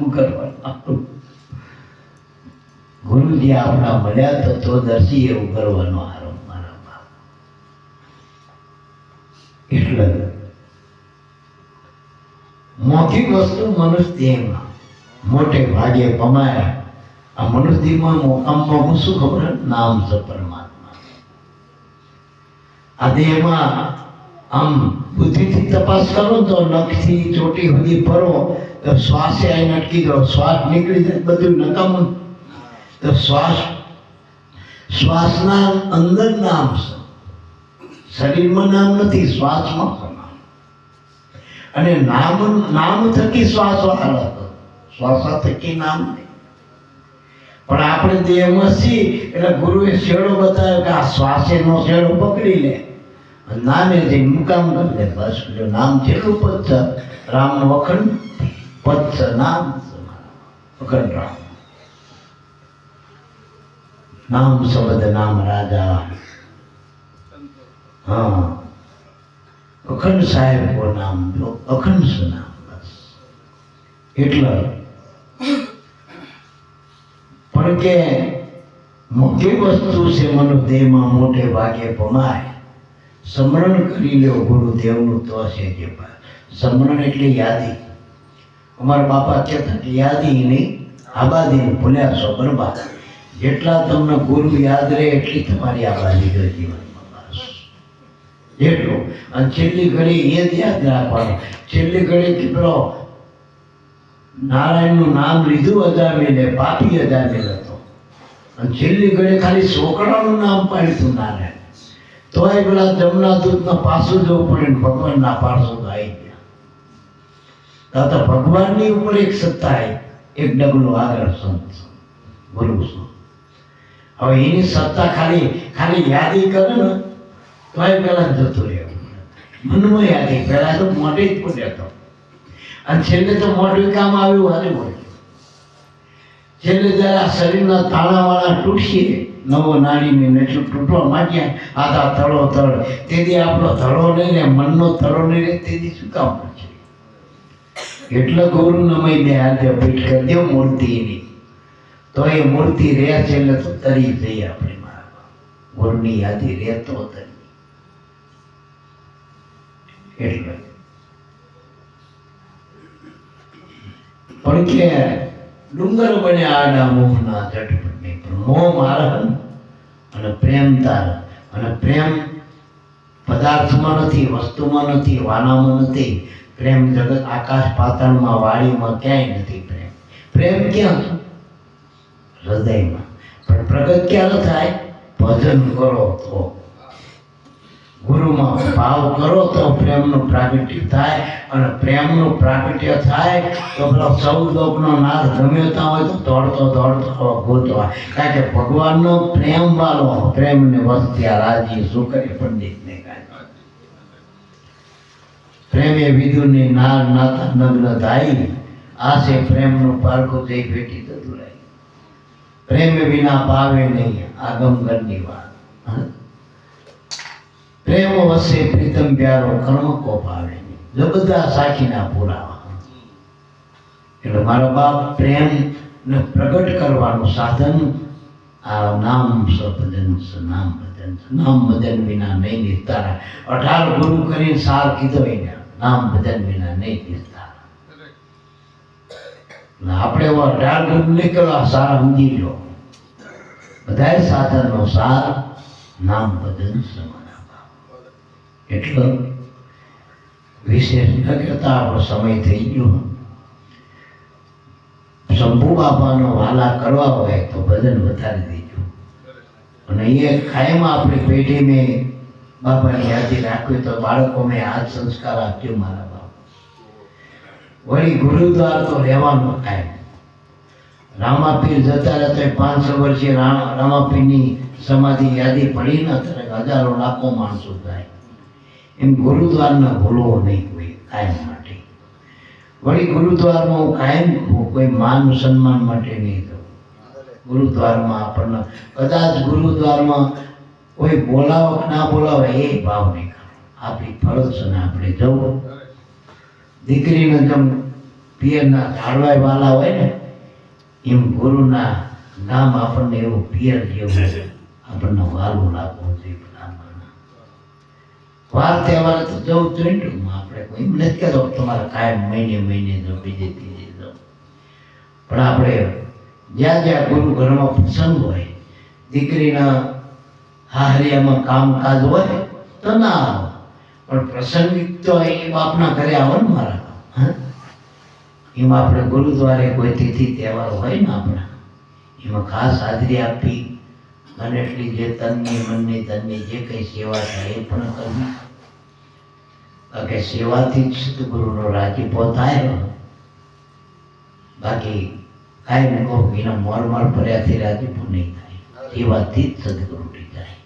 ઉગરવાનો ગુરુજી આપણા મળ્યા તો દર્શી એ ઉગરવાનો આરો મારા બાપ. એટલે મૌખિક વસ્તુ મનુષ્યમાં મોટે ભાગે પમાય. આ મનુષ્યમાં મોકામમાં હું શું ખબર? નામ છે પરમાત્મા. આ દેહમાં આમ બુદ્ધિથી તપાસ કરો તો નખથી ચોટી સુધી ફરો તો શ્વાસે આઈને અટકી જાઓ, શ્વાસ નીકળી જાય બધું નકામું. તો શ્વાસના અંદર નામ છે, શરીરમાં નામ નથી, શ્વાસમાં છે નામ. અને નામ થકી શ્વાસ વાળા, શ્વાસ થકી નામ નહીં. પણ આપણે દેહમાં છીએ એટલે ગુરુએ શેડો બતાવ્યો કે આ શ્વાસેનો શેડો પકડી લે, નામે જે મુકામ કરી લે. બસ નામ જેટલું પદ છે, રામનો અખંડ પદ છે, નામ અખંડ રામ. નામ શબ્દ નામ રાજા. હા, અખંડ સાહેબ કો નામ જો, અખંડ છે નામ. બસ એટલે પણ કે મુખ્ય વસ્તુ છે મનો દેહમાં મોટે ભાગે પમાય. સ્મરણ કરી લ્યો ગુરુદેવનું તો છે જે. સ્મરણ એટલે યાદી. અમારા બાપા કહેતા કે યાદી નહીં આબાદી ભૂલ્યા છો બરબાદ. જેટલા તમને ગુરુ યાદ રહે એટલી તમારી આબાદી રહે જીવનમાં. બસ જેટલું. અને છેલ્લી ઘડી એ જ યાદ રાખવાનું. છેલ્લી ઘડી કેટલો નારાયણનું નામ લીધું અજામેલે, પાપી અજામેલ હતો. અને છેલ્લી ઘડી ખાલી છોકરાનું નામ પાડ્યું નારાયણ. તોય પેલા જમના દૂધમાં પાછું જવું પડે ને ભગવાનના પાછું તો આવી ગયા. તો ભગવાનની ઉપર એક સત્તા એક ડગલું આગળ સંત ગુરુ છે. હવે એની સત્તા ખાલી યાદી કરે ને તોય પેલા જતું રહેવું. મનમાં યાદી પેલા તો મોઢે જ પડ્યો. અને છેલ્લે તો મોઢું કામ આવ્યું હારું હોય. છેલ્લે જયારે આ શરીરના તાણાવાળા તૂટશે, નવો નાડીને નેચું તૂટવા માંડ્યા, આધા તળો તળ, તેથી આપણો ધડો નહીં ને મનનો તળો નહીં રહે, તેથી શું કામ છે? એટલે ગુરુ નમય ને આજે ભેટ કરી દો મૂર્તિની. તો એ મૂર્તિ રહે છે એટલે તો તરી જઈએ આપણે. મારા ગુરુની યાદી રહે તો તરી. એટલે પણ કે ડુંગર બન્યા આડા મોહના ઝટપટ નહીં, પણ મોહ મારહન અને પ્રેમ તાર. અને પ્રેમ પદાર્થમાં નથી, વસ્તુમાં નથી, વાનામાં નથી. પ્રેમ જગત આકાશ પાતાળમાં વાડીમાં ક્યાંય નથી. પ્રેમ ક્યાં છે? હૃદયમાં. પણ પ્રગટ ક્યારે થાય? ભજન કરો તો, ગુરુમાં ભાવ કરો તો પ્રેમનું પ્રાગટ્ય થાય. અને પ્રેમનું પ્રાગટ્ય થાય તો પેલો સૌલોકનો નાદ ગમે ત્યાં હોય તો દોડતો ગોતવા. કારણ કે ભગવાનનો પ્રેમ વાળો, પ્રેમને વસ્ત્યા રાજી શું કરે પંડિતને કાંઈ. પ્રેમે વિદુની નાર નાતા નગ્ન થાય, આ છે પ્રેમનું પારખું જઈ ભેટી થતું રહે. પ્રેમ વિના પાવે નહીં આગમગરની વાત. પ્રેમ વસે પ્રીતમ પ્યારો કર્મ કો પાવે નહીં. જો બધા સાખીના પુરાવા. એટલે મારો બાપ પ્રેમને પ્રગટ કરવાનું સાધન આ નામ ભજન છે. નામ ભજન છે. નામ ભજન વિના નહીં નિસ્તારા. 18 ગુરુ કરીને સાર કીધો એને, નામ ભજન વિના નહીં નિસ્તારા. આપણે 18 ગુરુ નીકળવા સારા સમજી લો. બધા સાધનનો સાર નામ ભજન છે. એટલે વિશેષ ન કહેતા આપણો સમય થઈ ગયો. શંભુ બાપાનો વાલા કરવા હોય તો ભજન વધારી દેજો. અને અહીંયા કાયમ આપણી પેઢીને બાપાની યાદી રાખવી તો બાળકો મેં આ સંસ્કાર આપ્યો મારા બાપ. વળી ગુરુદ્વાર તો રહેવાનું કાયમ. રામાપીર જતા રહેતા 500 વર્ષે રામાપીરની સમાધિ યાદી પડી ન ત્યારે હજારો લાખો માણસો થાય. એમ ગુરુદ્વારને ભૂલવો નહીં કોઈ કાયમ માટે. વળી ગુરુદ્વારમાં હું કાયમ કોઈ માન સન્માન માટે નહીં જાઉં. ગુરુદ્વારમાં આપણને કદાચ ગુરુદ્વારમાં કોઈ બોલાવો કે ના બોલાવે એ ભાવ નહીં કરો. આપણી ફરજ છે ને આપણે જવું. દીકરીને જેમ પિયરના ઝાડવાય વાલા હોય ને એમ ગુરુના નામ આપણને એવું પિયર જેવું આપણને વાલું લાગવું જોઈએ. વાર તહેવાર તો જવું જોઈએ. આપણે કોઈ એમ નથી કહેતો તમારે કાયમ મહિને જાઓ, બીજે ત્રીજે જાઓ. પણ આપણે જ્યાં જ્યાં ગુરુ ઘરમાં પ્રસંગ હોય, દીકરીના હાહરિયામાં કામકાજ હોય તો ના આવે, પણ પ્રસંગિક તો એ બાપના ઘરે આવે ને મારા. એમાં આપણે ગુરુદ્વારે કોઈ તિથિ તહેવાર હોય ને આપણા, એમાં ખાસ હાજરી આપી અને એટલી જે તનની મનની ધનની જે કંઈ સેવા થાય એ પણ કરવી. કે સેવાથી જ સદગુરુનો રાજીપો થાય. બાકી કાંઈ ન કહો એના મોર ભર્યાથી રાજીપો નહીં થાય. સેવાથી જ સદગુરુની થાય.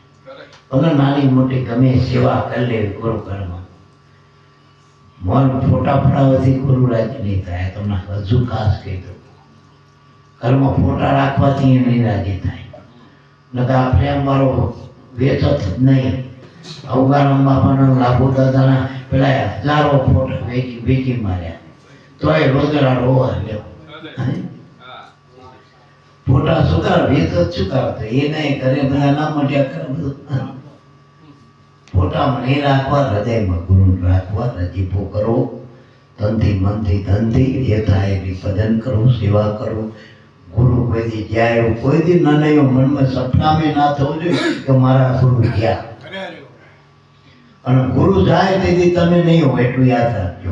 ભલે નાની મોટી ગમે સેવા કરી લેવી ગુરુ ઘરમાં. મોર ફોટા પડાવવાથી ગુરુ રાજી નહીં થાય. તમને હજુ ખાસ કહી દઉં, ઘરમાં ફોટા રાખવાથી એ નહીં રાજી થાય. નકર આ પ્રેમ વાળો વેચત જ નહીં. અવગારામ બાપાના લાભો દાદાના પેલા હજારો ફોટા વેચી માર્યા તોય રોજડા રોવા લેવો. ફોટા સુધાર વેચત સુધારતો એ નહીં ઘરે બધા ના મળ્યા કરે બધું. ફોટામાં નહીં રાખવા, હૃદયમાં ગુરુ રાખવા. રજીપો કરો, તનથી મનથી ધનથી જે થાય એની ભજન કરો, સેવા કરો. ગુરુ કોઈ દી જાય એવું કોઈ દી ના નહીં મનમાં સપનામાં ના થવું જોઈએ કે મારા ગુરુ ગયા. અને ગુરુ જાય તેથી તમે નહીં હો એટલું યાદ રાખજો.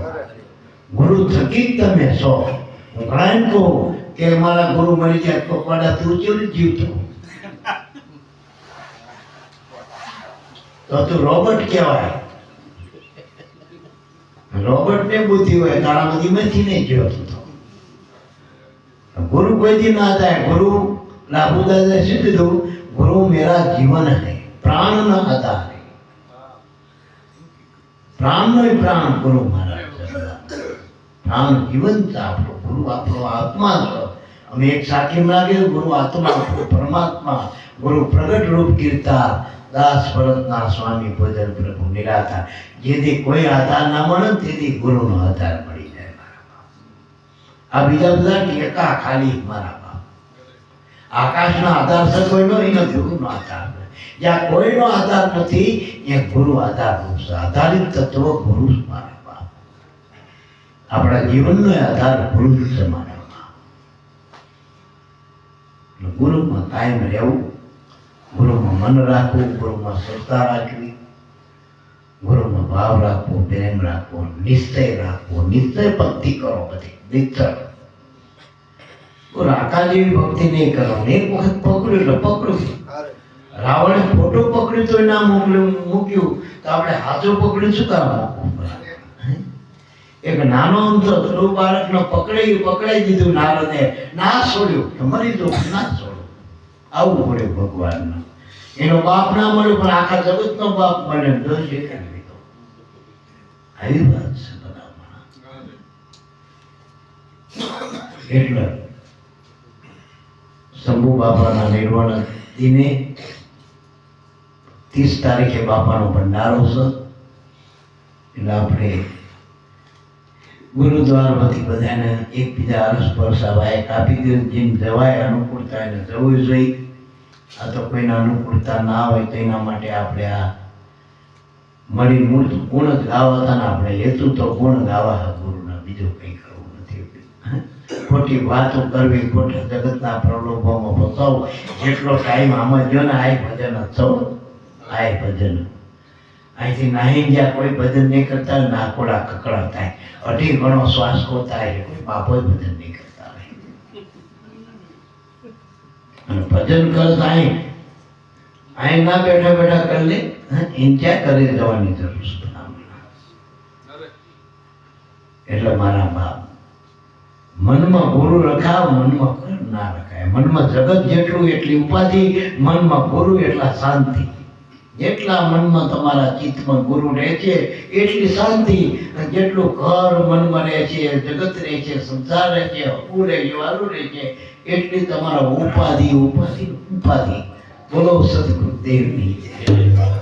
ગુરુ થકી જ તમે છો. હું ઘણા કહું કે મારા ગુરુ મળી જાય પકવાડાથી ઊંચું જીવતો તો તું રોબોટ કહેવાય. રોબોટ ને બુદ્ધિ હોય તારા બધી માંથી નહીં જોતો. गुरु कोई दिन आता है. गुरु लाभू दादा से कहो गुरु मेरा जीवन है, प्राण न आधार है. प्राण नो प्राण गुरु महाराज. प्राण जीवन आपको गुरु आपको आत्मा छो. हम एक साखी में लागे गुरु आत्मा परमात्मा गुरु प्रगट रूप कीर्ता दास भरतना स्वामी भोजन प्रभु निराधार. જેથી કોઈ આધાર ના મળે તેથી ગુરુનો આધાર મળી જાય. આ બીજા બધા ટેકા ખાલી મારા બાપ. આકાશનો આધાર છે કોઈનો, એનો ગુરુનો આધાર. જ્યાં કોઈનો આધાર નથી એ ગુરુ આધાર છે. આધારિત તત્વ ગુરુ મારા બાપ. આપણા જીવનનો આધાર ગુરુ છે મારા બાપ. ગુરુમાં કાયમ રહેવું, ગુરુમાં મન રાખવું, ગુરુમાં શ્રદ્ધા રાખવી, ગુરુનો ભાવ રાખવો, પ્રેમ રાખવો, નિશ્ચય રાખવો. નિશ્ચય ભક્તિ કરો બધી નિશ્ચય. રાકા જેવી ભક્તિ નહીં કરવાની. એક વખત પકડ્યું એટલે પકડ્યું. રાવણે ખોટો પકડ્યું તો ના મૂક્યું તો આપણે હાથો પકડ્યું શું કરવા? એક નાનો અમથો ધ્રુવ બાળકને પકડાઈ દીધું નારદે, ના છોડ્યું તો મરી દો, ના છોડ્યું. આવું પડ્યું ભગવાનને. એનો બાપ ના મળ્યો પણ આખા જગતનો બાપ મળ્યો. દોષ દેખાડી દીધો. આવી વાત છે બધા. એટલે શંભુ બાપાના નિર્વાણ દિને 30 તારીખે બાપાનો ભંડારો છે. એટલે આપણે ગુરુદ્વારમાંથી બધાને એકબીજા અરસપરસા વાયક આપી દઉં. જેમ જવાય અનુકૂળતા એને જવું જોઈએ. આ તો કોઈના અનુકૂળતા ના હોય તો એના માટે આપણે આ મળી મૂળ ગુણ જ ગાવા હતા ને. આપણે હેતુ તો ગુણ ગાવા ગુરુના, બીજું કંઈ કરવું નથી. ખોટી વાતો કરવી, ખોટા જગતના પ્રલોભોમાં ફસાવું. જેટલો ટાઈમ આમાં જો ને આય ભજન છો, આય ભજન. અહીંથી નાહી ગયા કોઈ ભજન નહીં કરતા, નાકોડા કકડા થાય, અઢી ઘણો શ્વાસકો થાય, કોઈ બાપો ભજન નહીં કરતા હોય. અને ભજન કરતા અહીં અહીં ના બેઠા બેઠા કરી લે, એને ક્યાં કરી જવાની જરૂર છે? એટલે મારા બાપ, મનમાં ગુરુ રખાવ, મનમાં કર ના રખાય. મનમાં જગત જેટલું એટલી ઉપાધિ, મનમાં ગુરુ એટલા શાંતિ. જેટલા મનમાં તમારા ચિત્તમાં ગુરુ રહે છે એટલી શાંતિ. જેટલું ઘર મનમાં રહે છે, જગત રહે છે, સંસાર રહે છે, અપુ રહે છે, વાલું રહે છે, એટલી તમારા ઉપાધિ ઉપાધિ ઉપાધિ. બોલો સદગુરુદેવની જય.